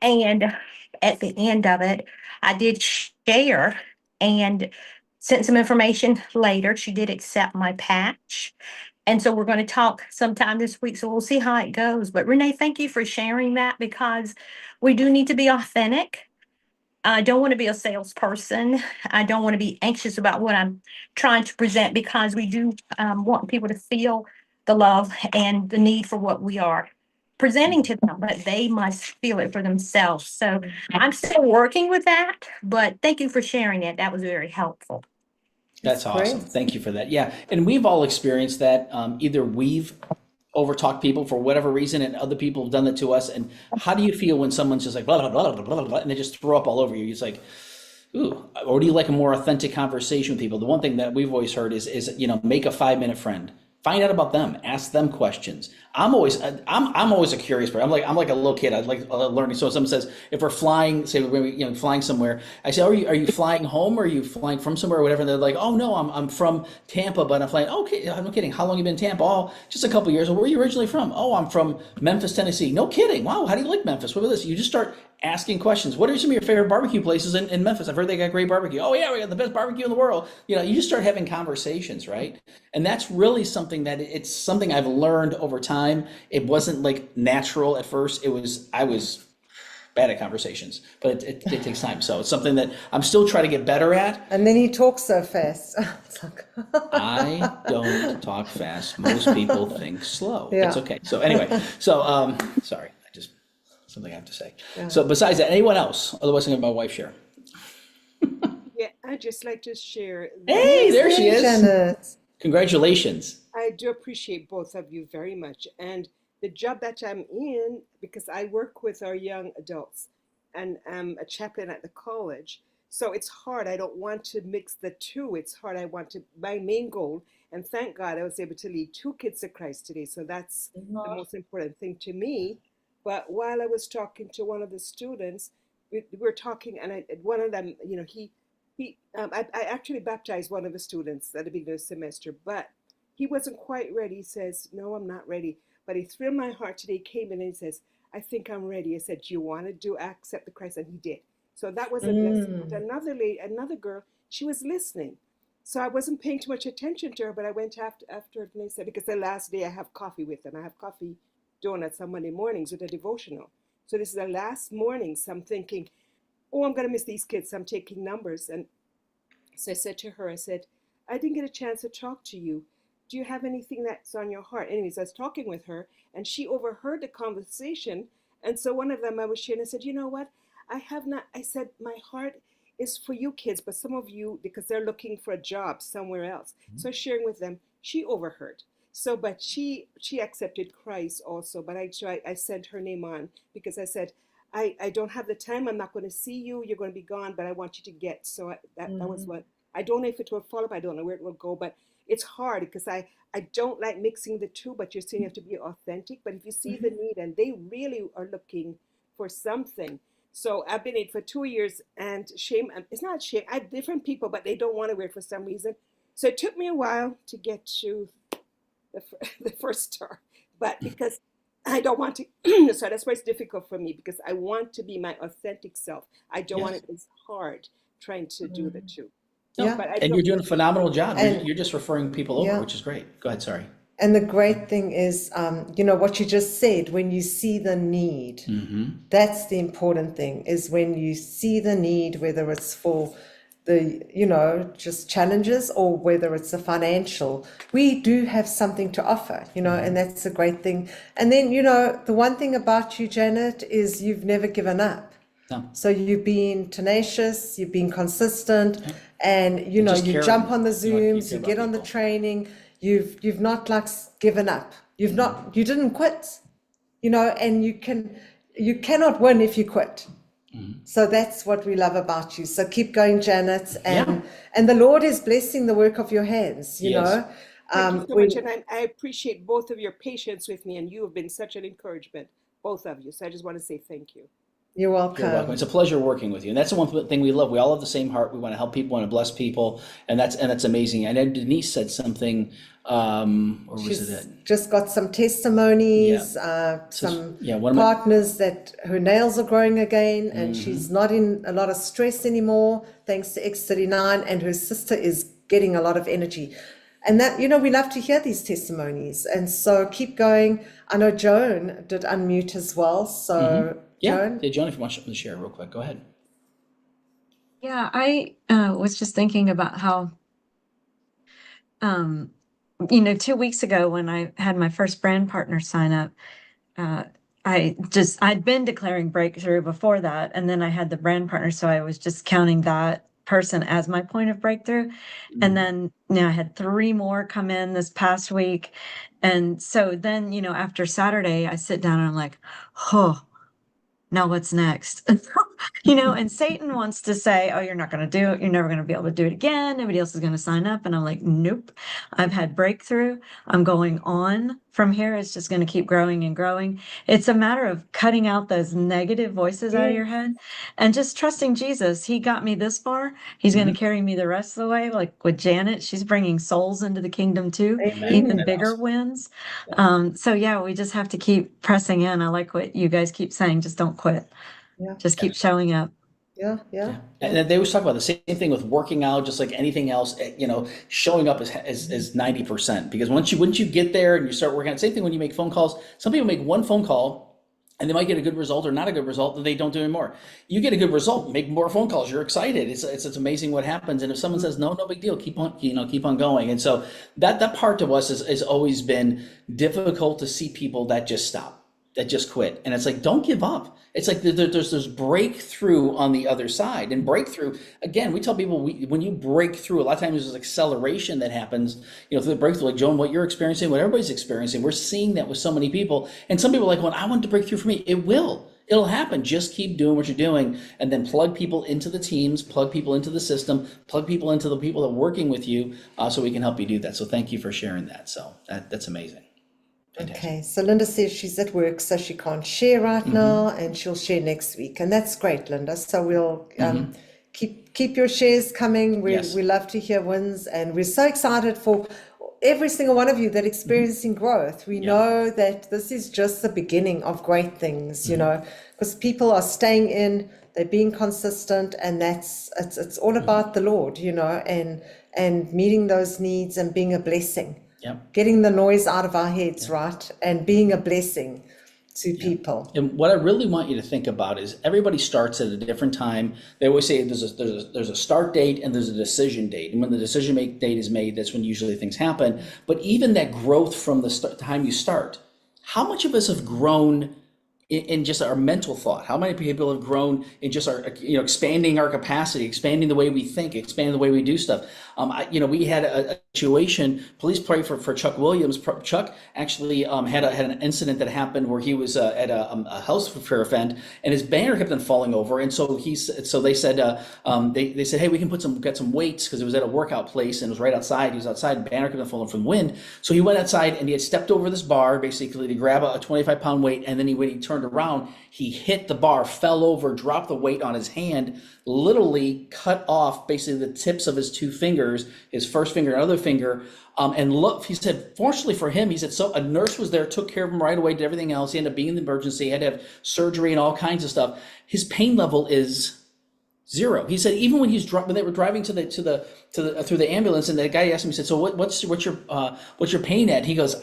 [SPEAKER 6] and at the end of it, I did share and sent some information later. She did accept my patch. And so we're going to talk sometime this week. So we'll see how it goes. But Renee, thank you for sharing that because we do need to be authentic. I don't want to be a salesperson. I don't want to be anxious about what I'm trying to present because we do want people to feel the love and the need for what we are presenting to them, but they must feel it for themselves. So I'm still working with that, but thank you for sharing it. That was very helpful.
[SPEAKER 3] That's
[SPEAKER 2] That's awesome.
[SPEAKER 3] great.
[SPEAKER 2] Thank you for that. Yeah, and we've all experienced that. Either we've overtalked people for whatever reason, and other people have done that to us. And how do you feel when someone's just like blah blah blah blah blah, blah and they just throw up all over you? It's like, ooh. Or do you like a more authentic conversation with people? The one thing that we've always heard is make a 5-minute friend. Find out about them. Ask them questions. I'm always a curious person. I'm like a little kid. I like learning. So if someone says if we're flying, say we're flying somewhere, I say, are you flying home or are you flying from somewhere or whatever? And they're like, oh no, I'm from Tampa, but I'm flying. Okay, I'm not kidding. How long have you been in Tampa? Oh, just a couple years. Well, where are you originally from? Oh, I'm from Memphis, Tennessee. No kidding. Wow, how do you like Memphis? What about this? You just start asking questions. What are some of your favorite barbecue places in Memphis? I've heard they got great barbecue. Oh yeah, we got the best barbecue in the world. You just start having conversations, right? And that's really something that it's something I've learned over time. It wasn't like natural at first. I was bad at conversations, but it takes time. So it's something that I'm still trying to get better at.
[SPEAKER 3] And then he talks so fast. It's like,
[SPEAKER 2] I don't talk fast. Most people think slow.
[SPEAKER 3] yeah.
[SPEAKER 2] It's okay. So anyway, sorry, I just something I have to say.
[SPEAKER 3] Yeah.
[SPEAKER 2] So besides that, anyone else? Otherwise, I'm going to let my wife share.
[SPEAKER 7] Yeah, I'd just like to share
[SPEAKER 2] Hey,
[SPEAKER 7] that
[SPEAKER 2] there she
[SPEAKER 3] Hey,
[SPEAKER 2] is.
[SPEAKER 3] Janet.
[SPEAKER 2] Congratulations.
[SPEAKER 7] I do appreciate both of you very much. And the job that I'm in, because I work with our young adults and I'm a chaplain at the college. So it's hard. I don't want to mix the two. It's hard. My main goal And thank God I was able to lead 2 kids to Christ today. So that's the most important thing to me. But while I was talking to one of the students, we were talking, and one of them, I actually baptized one of the students at the beginning of the semester, but he wasn't quite ready. He says, "No, I'm not ready." But he thrilled my heart today. He came in and he says, "I think I'm ready." I said, "Do you want to accept the Christ?" And he did. So that was a blessing. But another lady, another girl, she was listening. So I wasn't paying too much attention to her, but I went after it, and they said, because the last day I have coffee with them. I have coffee donuts on Monday mornings with a devotional. So this is the last morning. So I'm thinking, oh, I'm going to miss these kids. So I'm taking numbers. And so I said to her, I said, "I didn't get a chance to talk to you. Do you have anything that's on your heart?" Anyways, I was talking with her, and she overheard the conversation. And so one of them I was sharing, I said, "You know what? I have not," I said, "my heart is for you kids, but some of you, because they're looking for a job somewhere else." So sharing with them, she overheard. So, but she accepted Christ also. But I sent her name on because I said, I don't have the time. I'm not going to see you. You're going to be gone, but I want you to get. So that was what, I don't know if it will follow up. I don't know where it will go, but it's hard because I don't like mixing the two, but you're saying you have to be authentic. But if you see the need and they really are looking for something. So I've been in it for 2 years, and shame, it's not shame. I have different people, but they don't want to wear it for some reason. So it took me a while to get to the first star, but because I don't want to, so that's why it's difficult for me, because I want to be my authentic self. I don't want it as hard trying to do the two.
[SPEAKER 3] Yeah.
[SPEAKER 7] But
[SPEAKER 2] And you're doing a phenomenal job.
[SPEAKER 3] And-
[SPEAKER 2] You're just referring people over,
[SPEAKER 3] Yeah.
[SPEAKER 2] which is great. Go ahead, sorry.
[SPEAKER 3] And the great thing is, what you just said, when you see the need, that's the important thing, is when you see the need, whether it's for the, just challenges or whether it's a financial, we do have something to offer, and that's a great thing. And then, the one thing about you, Janet, is you've never given up.
[SPEAKER 2] No.
[SPEAKER 3] So you've been tenacious, you've been consistent, and you
[SPEAKER 2] just
[SPEAKER 3] you
[SPEAKER 2] caring.
[SPEAKER 3] jump on the
[SPEAKER 2] You care
[SPEAKER 3] Zooms, you
[SPEAKER 2] about
[SPEAKER 3] get on the
[SPEAKER 2] people.
[SPEAKER 3] training, you've not like given up. You didn't quit, and you cannot win if you quit. So that's what we love about you. So keep going, Janet, and the Lord is blessing the work of your hands, you
[SPEAKER 2] Yes.
[SPEAKER 3] know.
[SPEAKER 7] Thank you so much, and I appreciate both of your patience with me, and you have been such an encouragement, both of you. So I just want to say thank you.
[SPEAKER 3] You're welcome.
[SPEAKER 2] You're welcome. It's a pleasure working with you. And that's the one thing we love. We all have the same heart. We want to help people, want to bless people. And that's amazing. I know Denise said something, or was
[SPEAKER 3] She's
[SPEAKER 2] it?
[SPEAKER 3] just got some testimonies,
[SPEAKER 2] One of my,
[SPEAKER 3] partners that her nails are growing again, and she's not in a lot of stress anymore, thanks to X39, and her sister is getting a lot of energy. And that, we love to hear these testimonies. And so keep going. I know Joan did unmute as well. So Joan?
[SPEAKER 2] Yeah, Joan, if you want to share real quick, go ahead.
[SPEAKER 4] Yeah, I was just thinking about how, 2 weeks ago when I had my first brand partner sign up, I'd been declaring breakthrough before that, and then I had the brand partner, so I was just counting that person as my point of breakthrough. And then I had 3 more come in this past week. And so then, after Saturday, I sit down and I'm like, oh, now what's next? And Satan wants to say, oh, you're not going to do it. You're never going to be able to do it again. Nobody else is going to sign up. And I'm like, nope, I've had breakthrough. I'm going on from here. It's just going to keep growing and growing. It's a matter of cutting out those negative voices out of your head and just trusting Jesus. He got me this far. He's going to carry me the rest of the way. Like with Janet, she's bringing souls into the kingdom too, even bigger wins. So we just have to keep pressing in. I like what you guys keep saying. Just don't quit.
[SPEAKER 3] Yeah.
[SPEAKER 4] Just keep showing up.
[SPEAKER 3] Yeah.
[SPEAKER 2] And then they always talk about the same thing with working out, just like anything else, showing up is 90%, because once you get there and you start working out, same thing when you make phone calls. Some people make one phone call and they might get a good result or not a good result, and they don't do anymore. You get a good result, make more phone calls. You're excited. It's amazing what happens. And if someone says, no big deal, keep on going. And so that part to us has always been difficult to see people that just stop, that just quit. And it's like, don't give up. It's like there's breakthrough on the other side. And breakthrough, again, we tell people when you break through, a lot of times there's acceleration that happens, through the breakthrough. Like Joan, what you're experiencing, what everybody's experiencing, we're seeing that with so many people. And some people are like, well, I want to break through for me. It will. It'll happen. Just keep doing what you're doing, and then plug people into the teams, plug people into the system, plug people into the people that are working with you, so we can help you do that. So thank you for sharing that. So that's amazing. Fantastic.
[SPEAKER 3] Okay, so Linda says she's at work, so she can't share right now, and she'll share next week, and that's great, Linda. So we'll keep your shares coming.
[SPEAKER 2] Yes.
[SPEAKER 3] We love to hear wins, and we're so excited for every single one of you that experiencing growth. We know that this is just the beginning of great things, you know, because people are staying in, they're being consistent, and it's all about the Lord, you know, and meeting those needs and being a blessing.
[SPEAKER 2] Yep.
[SPEAKER 3] Getting the noise out of our heads, right? And being a blessing to people.
[SPEAKER 2] And what I really want you to think about is everybody starts at a different time. They always say there's a start date and there's a decision date. And when the decision date is made, that's when usually things happen. But even that growth from the time you start, how much of us have grown in just our mental thought? How many people have grown in just our, expanding our capacity, expanding the way we think, expanding the way we do stuff? We had a situation. Please pray for Chuck Williams. Chuck actually had an incident that happened where he was at a health fair event, and his banner kept on falling over. And so they said they said, hey, we can get some weights, because it was at a workout place and it was right outside. He was outside, and banner kept on falling from the wind. So he went outside and he had stepped over this bar basically to grab a 25-pound weight, and then when he turned around, he hit the bar, fell over, dropped the weight on his hand, literally cut off basically the tips of his two fingers, his first finger and other finger. And look, he said, fortunately for him, he said, so a nurse was there, took care of him right away, did everything else. He ended up being in the emergency, he had to have surgery and all kinds of stuff. His pain level is 0. He said even when when they were driving through the ambulance, and the guy asked him, he said, so what's your pain at? He goes,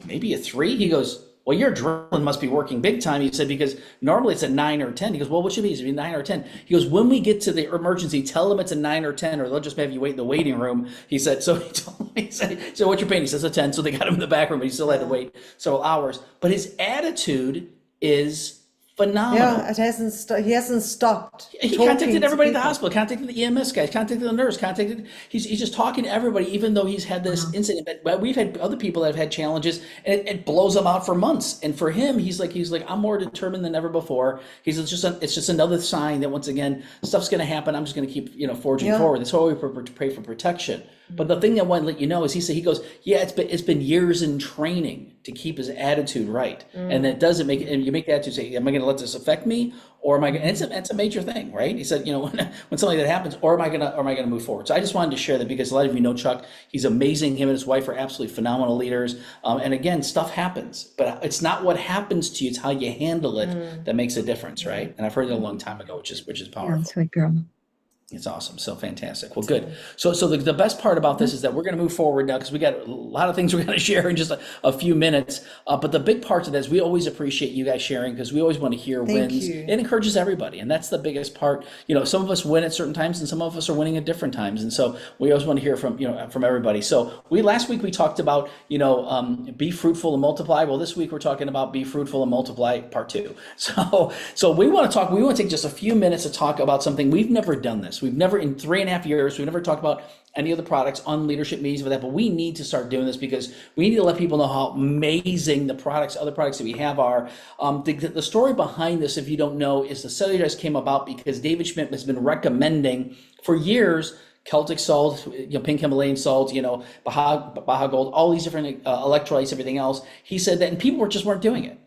[SPEAKER 2] maybe a 3. He goes, well, your adrenaline must be working big time. He said, because normally it's a 9 or 10. He goes, well, what should it be? It should be 9 or 10. He goes, when we get to the emergency, tell them it's a 9 or 10, or they'll just have you wait in the waiting room. He said, so he told me, he said, so what's your pain? He says a 10. So they got him in the back room, but he still had to wait several hours. But his attitude is phenomenal.
[SPEAKER 3] Yeah, he hasn't stopped.
[SPEAKER 2] He contacted everybody at the hospital, contacted the EMS guys, contacted the nurse, he's just talking to everybody, even though he's had this incident. But we've had other people that have had challenges, and it blows them out for months. And for him, he's like, I'm more determined than ever before. He says, it's just another sign that, once again, stuff's going to happen. I'm just going to keep, forging forward. That's why we pray for protection. But the thing that I want to let you know is he goes, yeah, it's been years in training to keep his attitude right. And that doesn't make it, and you make the attitude say, am I going to let this affect me? Or am I going to, and it's a major thing, right? He said, when something like that happens, or am I going to move forward? So I just wanted to share that, because a lot of you know Chuck. He's amazing. Him and his wife are absolutely phenomenal leaders. And again, stuff happens, but it's not what happens to you, it's how you handle it that makes a difference, right? And I've heard it a long time ago, which is powerful.
[SPEAKER 4] That's sweet girl.
[SPEAKER 2] It's awesome. So fantastic. Well, good. So the best part about this is that we're going to move forward now, because we got a lot of things we're going to share in just a few minutes. But the big part of that is we always appreciate you guys sharing, because we always want to hear wins. It encourages everybody. And that's the biggest part. Some of us win at certain times, and some of us are winning at different times. And so we always want to hear from everybody. So last week we talked about, be fruitful and multiply. Well, this week we're talking about be fruitful and multiply part 2. So we want to take just a few minutes to talk about something. We've never done this. We've never, in 3.5 years, we've never talked about any of the products on leadership meetings with that, but we need to start doing this, because we need to let people know how amazing the other products that we have are. The story behind this, if you don't know, is the cellulose came about because David Schmidt has been recommending for years Celtic salt, pink Himalayan salt, Baja Gold, all these different electrolytes, everything else. He said that, and people just weren't doing it.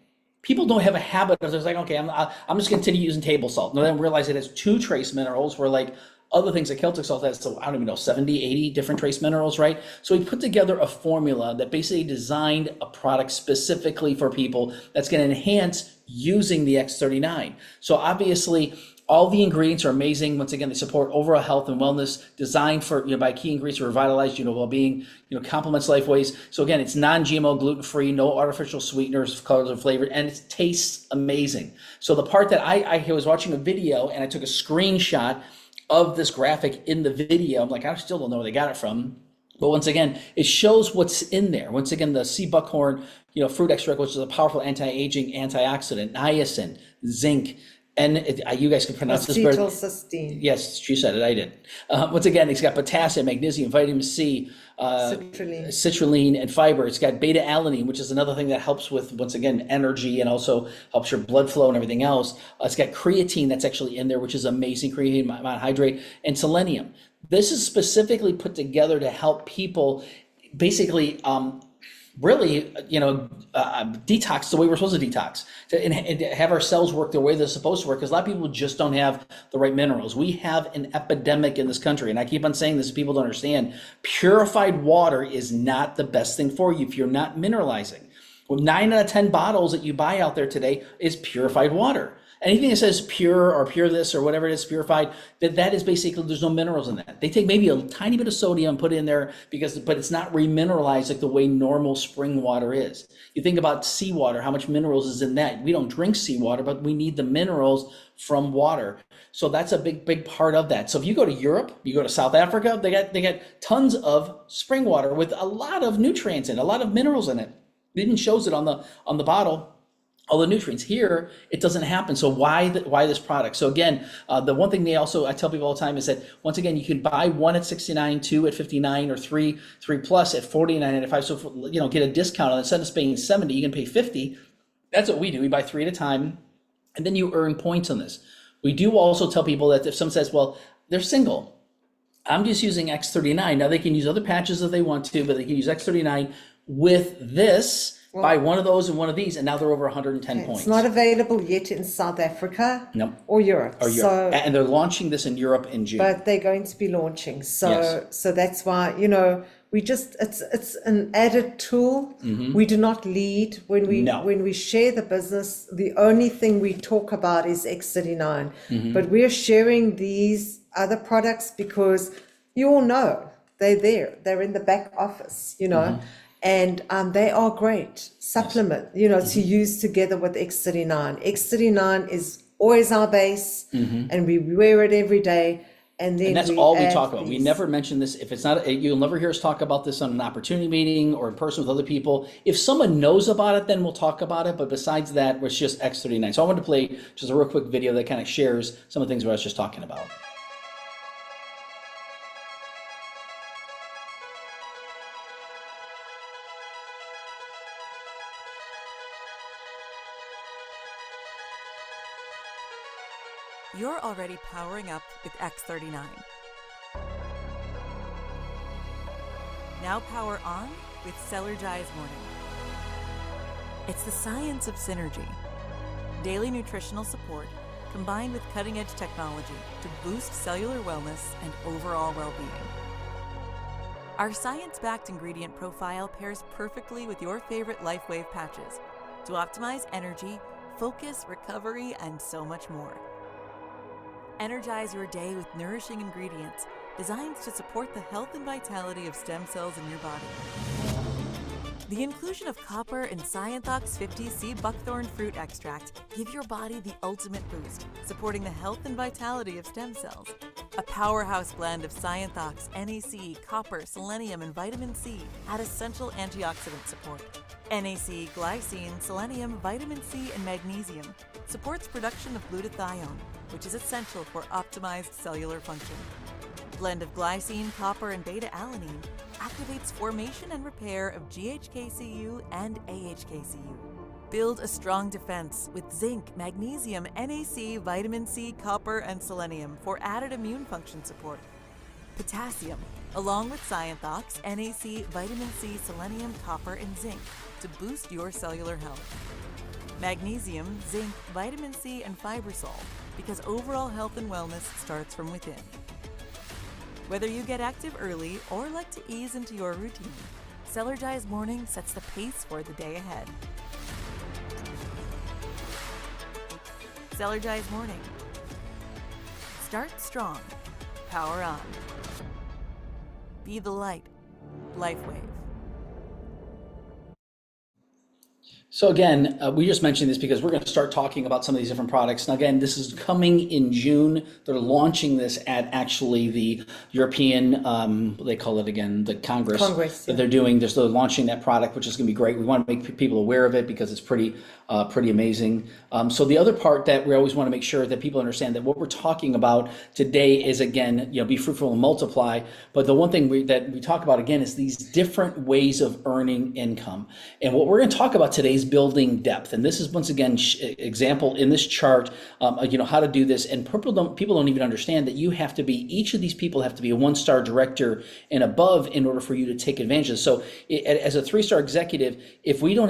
[SPEAKER 2] People don't have a habit of just like, okay, I'm just going to continue using table salt. No, then realize it has 2 trace minerals, where like other things like Celtic salt has, so I don't even know, 70, 80 different trace minerals, right? So he put together a formula that basically designed a product specifically for people that's going to enhance using the X39. So obviously, all the ingredients are amazing. Once again, they support overall health and wellness, designed for, by key ingredients to revitalize, well-being, complements life ways. So again, it's non-GMO, gluten-free, no artificial sweeteners, colors, or flavor, and it tastes amazing. So the part that I was watching a video, and I took a screenshot of this graphic in the video. I'm like, I still don't know where they got it from. But once again, it shows what's in there. Once again, the sea buckhorn, fruit extract, which is a powerful anti-aging antioxidant, niacin, zinc, You guys can pronounce this better.
[SPEAKER 3] Acetylcysteine,
[SPEAKER 2] Yes, she said it, I didn't. Once again, it's got potassium, magnesium, vitamin C, citrulline, and fiber. It's got beta alanine, which is another thing that helps with, once again, energy and also helps your blood flow and everything else. It's got creatine that's actually in there, which is amazing, creatine monohydrate, and selenium. This is specifically put together to help people basically really, detox the way we're supposed to detox, and to have our cells work the way they're supposed to work, because a lot of people just don't have the right minerals. We have an epidemic in this country, and I keep on saying this, people don't understand. Purified water is not the best thing for you if you're not mineralizing. Well, 9 out of 10 bottles that you buy out there today is purified water. Anything that says pure or pure this or whatever it is, purified, that is basically, there's no minerals in that. They take maybe a tiny bit of sodium and put it in there but it's not remineralized like the way normal spring water is. You think about seawater, how much minerals is in that. We don't drink seawater, but we need the minerals from water. So that's a big part of that. So if you go to Europe, you go to South Africa, they got tons of spring water with a lot of nutrients in it, a lot of minerals in it. It even shows it on the bottle. All the nutrients. Here, it doesn't happen. So why this product? So again, the one thing I tell people all the time is that, once again, you can buy one at $69, two at $59, or three plus at $49.95. So get a discount on it. Instead of paying $70, you can pay $50. That's what we do. We buy 3 at a time, and then you earn points on this. We do also tell people that if someone says, well, they're single, I'm just using X39. Now they can use other patches if they want to, but they can use X39 with this. Buy one of those and one of these, and now they're over 110 points.
[SPEAKER 3] It's not available yet in South Africa or Europe.
[SPEAKER 2] And they're launching this in Europe in June.
[SPEAKER 3] But they're going to be launching. So that's why, it's an added tool.
[SPEAKER 2] Mm-hmm.
[SPEAKER 3] We do not lead when we share the business. The only thing we talk about is X39.
[SPEAKER 2] Mm-hmm.
[SPEAKER 3] But we're sharing these other products because you all know they're there. They're in the back office,
[SPEAKER 2] Mm-hmm.
[SPEAKER 3] And they are great supplement, to use together with X39. X39 is always our base, and we wear it every day. And
[SPEAKER 2] that's all we talk about. We never mention this. If it's not, you'll never hear us talk about this on an opportunity meeting or in person with other people. If someone knows about it, then we'll talk about it. But besides that, it's just X39. So I wanted to play just a real quick video that kind of shares some of the things I was just talking about.
[SPEAKER 8] You're already powering up with X39. Now power on with Celergize Morning. It's the science of synergy. Daily nutritional support combined with cutting-edge technology to boost cellular wellness and overall well-being. Our science-backed ingredient profile pairs perfectly with your favorite LifeWave patches to optimize energy, focus, recovery, and so much more. Energize your day with nourishing ingredients designed to support the health and vitality of stem cells in your body. The inclusion of copper in Scienthox 50C buckthorn fruit extract give your body the ultimate boost, supporting the health and vitality of stem cells. A powerhouse blend of Scienthox, NAC, copper, selenium, and vitamin C add essential antioxidant support. NAC, glycine, selenium, vitamin C, and magnesium supports production of glutathione, which is essential for optimized cellular function. Blend of glycine, copper, and beta alanine activates formation and repair of GHKCU and AHKCU. Build a strong defense with zinc, magnesium, NAC, vitamin C, copper, and selenium for added immune function support. Potassium, along with Scienthox, NAC, vitamin C, selenium, copper, and zinc to boost your cellular health. Magnesium, zinc, vitamin C, and Fibersol, because overall health and wellness starts from within. Whether you get active early or like to ease into your routine, Celergize Morning sets the pace for the day ahead. Celergize Morning. Start strong. Power on. Be the light. LifeWave.
[SPEAKER 2] So again, we just mentioned this because we're going to start talking about some of these different products. Now again, this is coming in June. They're launching this at actually the European, what they call it again, the Congress
[SPEAKER 3] Congress,
[SPEAKER 2] that they're doing. They're launching that product, which is going to be great. We want to make people aware of it because it's pretty pretty amazing. So the other part that we always want to make sure that people understand that what we're talking about today is, again, be fruitful and multiply. But the one thing that we talk about again is these different ways of earning income. And what we're going to talk about today is building depth. And this is once again example in this chart, how to do this. And people don't even understand that each of these people have to be a 1-star director and above in order for you to take advantage of. So as a 3-star executive, if we got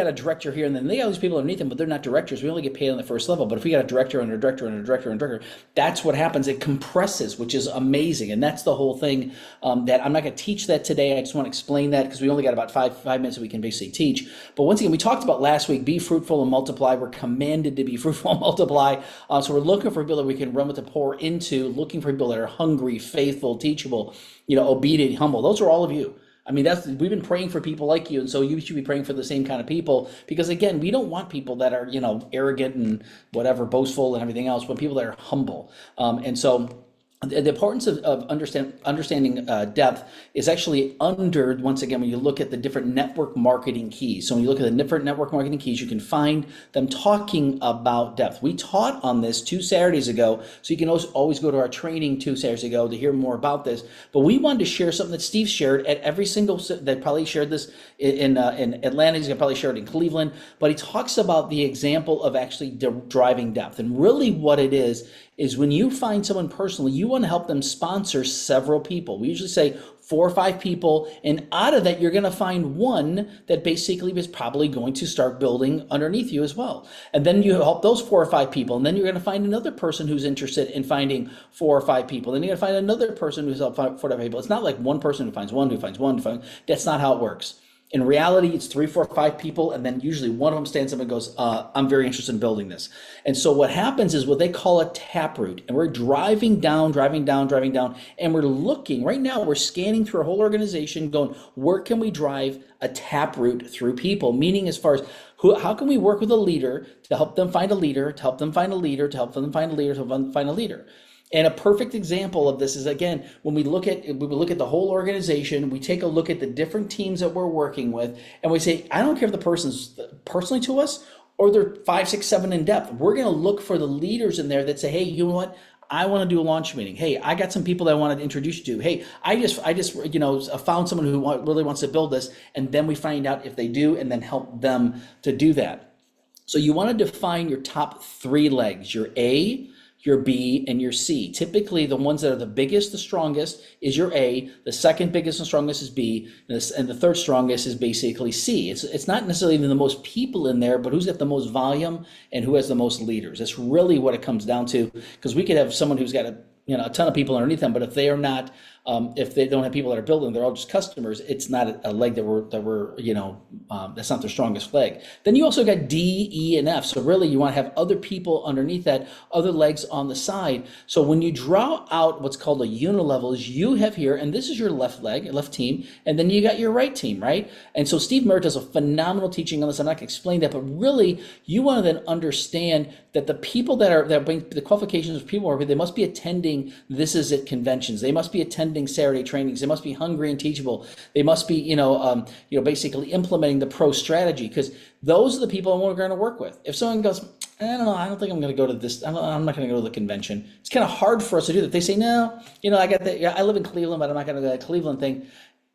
[SPEAKER 2] a director here and then they got all these people underneath them, but they're not directors, we only get paid on the first level. But if we got a director and a director and a director and a director, that's what happens. It compresses, which is amazing. And that's the whole thing that I'm not going to teach that today. I just want to explain that because we only got about five minutes that we can basically teach. But once again, we talked about last week, be fruitful and multiply. We're commanded to be fruitful and multiply. So we're looking for people that we can run with the pour into, looking for people that are hungry, faithful, teachable, obedient, humble. Those are all of you. I mean, we've been praying for people like you, and so you should be praying for the same kind of people, because again, we don't want people that are, arrogant and whatever, boastful and everything else, but people that are humble. And so the importance of understanding depth is actually under, once again, when you look at the different network marketing keys. So when you look at the different network marketing keys, you can find them talking about depth. We taught on this 2 Saturdays ago, so you can always go to our training 2 Saturdays ago to hear more about this. But we wanted to share something that Steve shared at every single, they probably shared this in Atlanta, he's gonna probably share it in Cleveland, but he talks about the example of actually driving depth. And really what it is when you find someone personally, you want to help them sponsor several people. We usually say 4 or 5 people, and out of that, you're going to find one that basically is probably going to start building underneath you as well. And then you help those 4 or 5 people, and then you're going to find another person who's interested in finding 4 or 5 people. Then you're going to find another person who's helped 4 or 5 people. It's not like one person who finds one, who finds one, that's not how it works. In reality, it's 3, 4, 5 people, and then usually one of them stands up and goes, I'm very interested in building this. And so what happens is what they call a taproot, and we're driving down, and we're looking, right now we're scanning through our whole organization going, where can we drive a taproot through people? Meaning as far as how can we work with a leader to help them find a leader, to help them find a leader, to help them find a leader, to help them find a leader. And a perfect example of this is, again, when we look at the whole organization, we take a look at the different teams that we're working with, and we say, I don't care if the person's personally to us or they're 5, 6, 7 in depth. We're going to look for the leaders in there that say, hey, you know what? I want to do a launch meeting. Hey, I got some people that I want to introduce you to. Hey, I just found someone who really wants to build this, and then we find out if they do, and then help them to do that. So you want to define your top 3 legs: your A, your B, and your C. Typically, the ones that are the biggest, the strongest is your A, the second biggest and strongest is B, and the third strongest is basically C. It's not necessarily even the most people in there, but who's got the most volume and who has the most leaders. That's really what it comes down to, because we could have someone who's got a ton of people underneath them, but if they are not, if they don't have people that are building, they're all just customers, it's not a leg that's not their strongest leg. Then you also got D, E, and F. So really you want to have other people underneath that, other legs on the side. So when you draw out what's called a unilevel, is you have here, and this is your left leg, left team, and then you got your right team, right? And so Steve Merritt does a phenomenal teaching on this. I'm not going to explain that, but really you want to then understand that the people that bring the qualifications of people, they must be attending This Is It conventions. They must be attending Saturday trainings. They must be hungry and teachable. They must be, basically implementing the pro strategy, because those are the people we're going to work with. If someone goes, I don't know, I don't think I'm going to go to this, I'm not going to go to the convention, it's kind of hard for us to do that. They say, no, I live in Cleveland, but I'm not going to go to the Cleveland thing.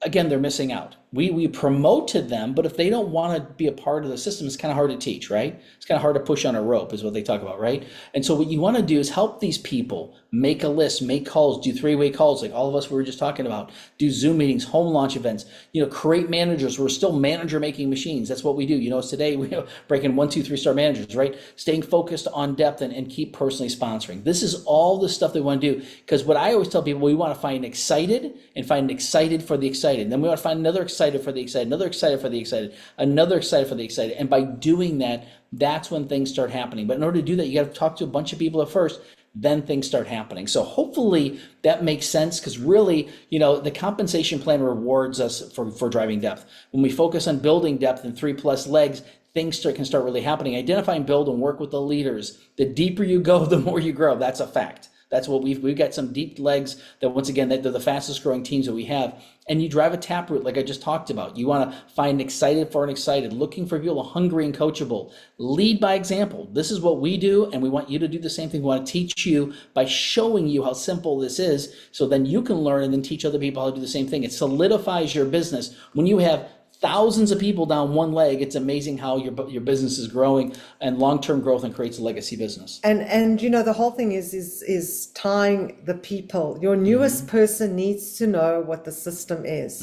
[SPEAKER 2] Again, they're missing out. We promoted them, but if they don't want to be a part of the system, it's kind of hard to teach, right? It's kind of hard to push on a rope, is what they talk about, right? And so what you want to do is help these people make a list, make calls, do 3-way calls, like all of us we were just talking about, do Zoom meetings, home launch events, create managers. We're still manager making machines. That's what we do. Today we breaking 1, 2, 3-star managers, right? Staying focused on depth and keep personally sponsoring. This is all the stuff they want to do, because what I always tell people, we want to find excited and find excited for the excited. And then we want to find another excited for the excited, another excited for the excited, another excited for the excited. And by doing that, that's when things start happening. But in order to do that, you got to talk to a bunch of people at first, then things start happening. So hopefully that makes sense, because really, the compensation plan rewards us for driving depth. When we focus on building depth in 3+ legs, things can start really happening. Identify and build and work with the leaders. The deeper you go, the more you grow. That's a fact. That's what we've got some deep legs that, once again, that they're the fastest growing teams that we have. And you drive a taproot, like I just talked about. You want to find excited for unexcited, looking for people hungry and coachable. Lead by example. This is what we do, and we want you to do the same thing. We want to teach you by showing you how simple this is, so then you can learn and then teach other people how to do the same thing. It solidifies your business. When you have thousands of people down one leg, it's amazing how your business is growing and long-term growth, and creates a legacy business.
[SPEAKER 3] And you know, the whole thing is tying the people. Your newest person needs to know what the system is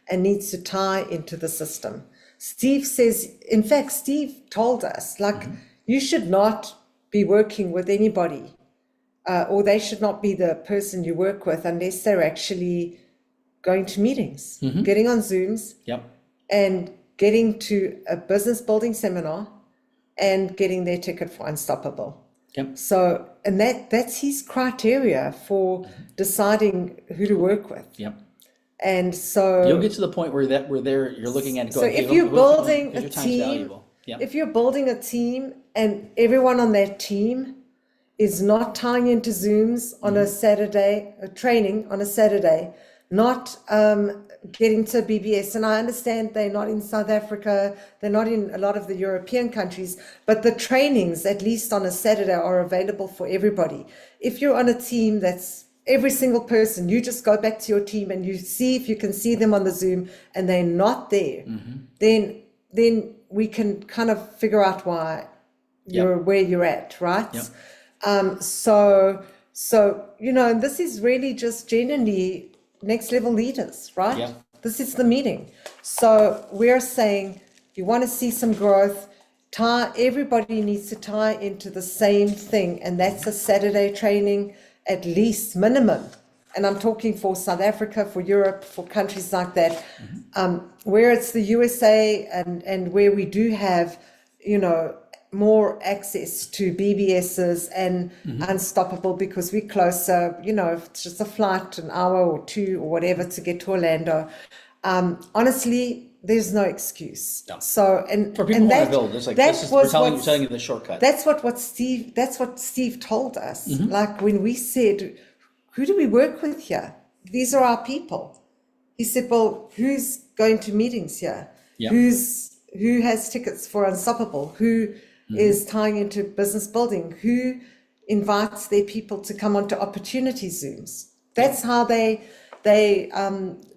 [SPEAKER 3] and needs to tie into the system. Steve says, in fact, Steve told us, like, you should not be working with anybody, or they should not be the person you work with unless they're actually going to meetings, getting on Zooms, and getting to a business building seminar and getting their ticket for Unstoppable. So, and that's his criteria for deciding who to work with. And so
[SPEAKER 2] you'll get to the point where you're looking at it going,
[SPEAKER 3] so if you're building a
[SPEAKER 2] your time's
[SPEAKER 3] team,
[SPEAKER 2] valuable.
[SPEAKER 3] if you're building a team and everyone on that team is not tying into Zooms on a Saturday, a training on a Saturday, not getting to BBS, and I understand they're not in South Africa, they're not in a lot of the European countries, but the trainings, at least on a Saturday, are available for everybody. If you're on a team that's every single person, you just go back to your team and you see if you can see them on the Zoom and they're not there, then we can kind of figure out why you're where you're at, right? So you know, this is really just genuinely next level leaders, right? This is the meeting. So we're saying, you want to see some growth, everybody needs to tie into the same thing, and that's a Saturday training, at least minimum. And I'm talking for South Africa, for Europe, for countries like that, where it's the USA and where we do have, you know, more access to BBSs and Unstoppable, because we're closer, you know, if it's just a flight, an hour or two or whatever to get to Orlando. Honestly, there's no excuse. So, and
[SPEAKER 2] for people who want to build, it's like, we're telling you the shortcut.
[SPEAKER 3] That's what Steve told us. Like, when we said, who do we work with here? These are our people. He said, well, who's going to meetings here? Who has tickets for Unstoppable? Who is tying into business building? Who invites their people to come onto opportunity Zooms? That's how they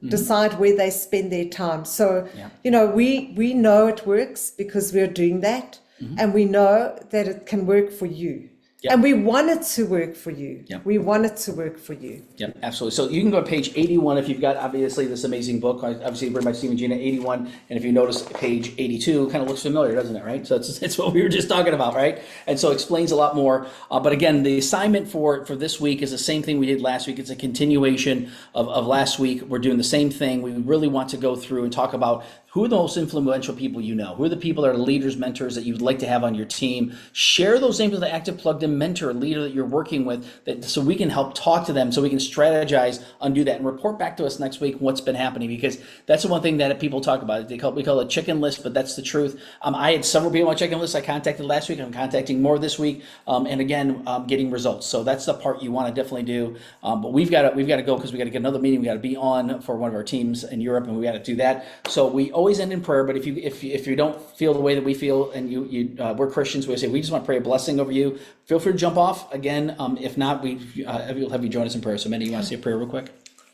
[SPEAKER 3] decide where they spend their time. So, you know, we know it works because we're doing that, and we know that it can work for you. And we want it to work for you. We want it to work for you.
[SPEAKER 2] Absolutely. So you can go to page 81 if you've got, obviously, this amazing book, obviously written by Steve and Gina, 81. And if you notice, page 82 kind of looks familiar, doesn't it, right? So it's what we were just talking about, right? And so it explains a lot more. But again, the assignment for this week is the same thing we did last week. It's a continuation of last week. We're doing the same thing. We really want to go through and talk about who are the most influential people you know? Who are the people that are leaders, mentors that you would like to have on your team? Share those names with the active plugged-in mentor, leader that you're working with, so we can help talk to them, so we can strategize on do that, and report back to us next week what's been happening, because that's the one thing that people talk about. We call it a chicken list, but that's the truth. I had several people on my chicken list I contacted last week. I'm contacting more this week, and again, getting results. So that's the part you want to definitely do. But we've got to go, because we got to get another meeting. We got to be on for one of our teams in Europe, and we got to do that. So we always end in prayer, but if you don't feel the way that we feel, and we're Christians, we say we just want to pray a blessing over you. Feel free to jump off again. If not, we'll have you join us in prayer. So, Mandy, you want to say a prayer real quick?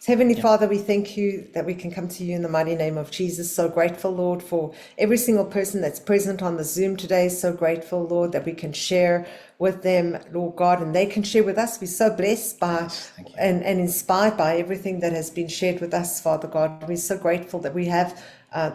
[SPEAKER 3] Heavenly Father, we thank you that we can come to you in the mighty name of Jesus. So grateful, Lord, for every single person that's present on the Zoom today. So grateful, Lord, that we can share with them, Lord God, and they can share with us. We're so blessed by and inspired by everything that has been shared with us, Father God. We're so grateful that we have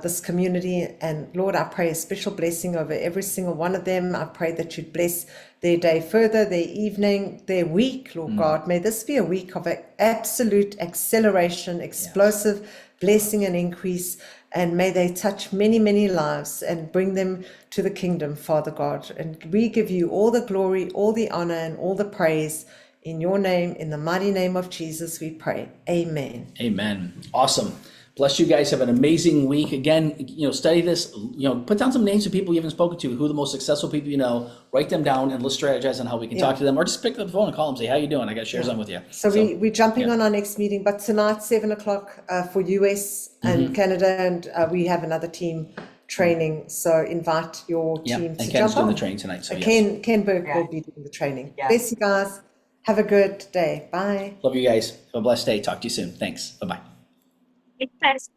[SPEAKER 3] this community, and Lord, I pray a special blessing over every single one of them. I pray that you'd bless their day further, their evening, their week, Lord God. May this be a week of absolute acceleration, explosive blessing and increase, and may they touch many, many lives and bring them to the kingdom, Father God. And we give you all the glory, all the honor, and all the praise. In your name, in the mighty name of Jesus, we pray. Amen.
[SPEAKER 2] Amen. Awesome. Bless you guys. Have an amazing week. Again, study this. Put down some names of people you haven't spoken to, who are the most successful people you know. Write them down and let's strategize on how we can talk to them, or just pick up the phone and call them and say, "How you doing? I got to share something with you."
[SPEAKER 3] So we're jumping on our next meeting, but tonight 7:00 for US and Canada, and we have another team training. So invite your team
[SPEAKER 2] and
[SPEAKER 3] to
[SPEAKER 2] Ken's
[SPEAKER 3] jump
[SPEAKER 2] doing
[SPEAKER 3] on.
[SPEAKER 2] the training tonight. So yes.
[SPEAKER 3] Ken Burke will be doing the training.
[SPEAKER 5] Yeah.
[SPEAKER 3] Bless you guys. Have a good day. Bye.
[SPEAKER 2] Love you guys. Have a blessed day. Talk to you soon. Thanks. Bye bye.
[SPEAKER 6] It's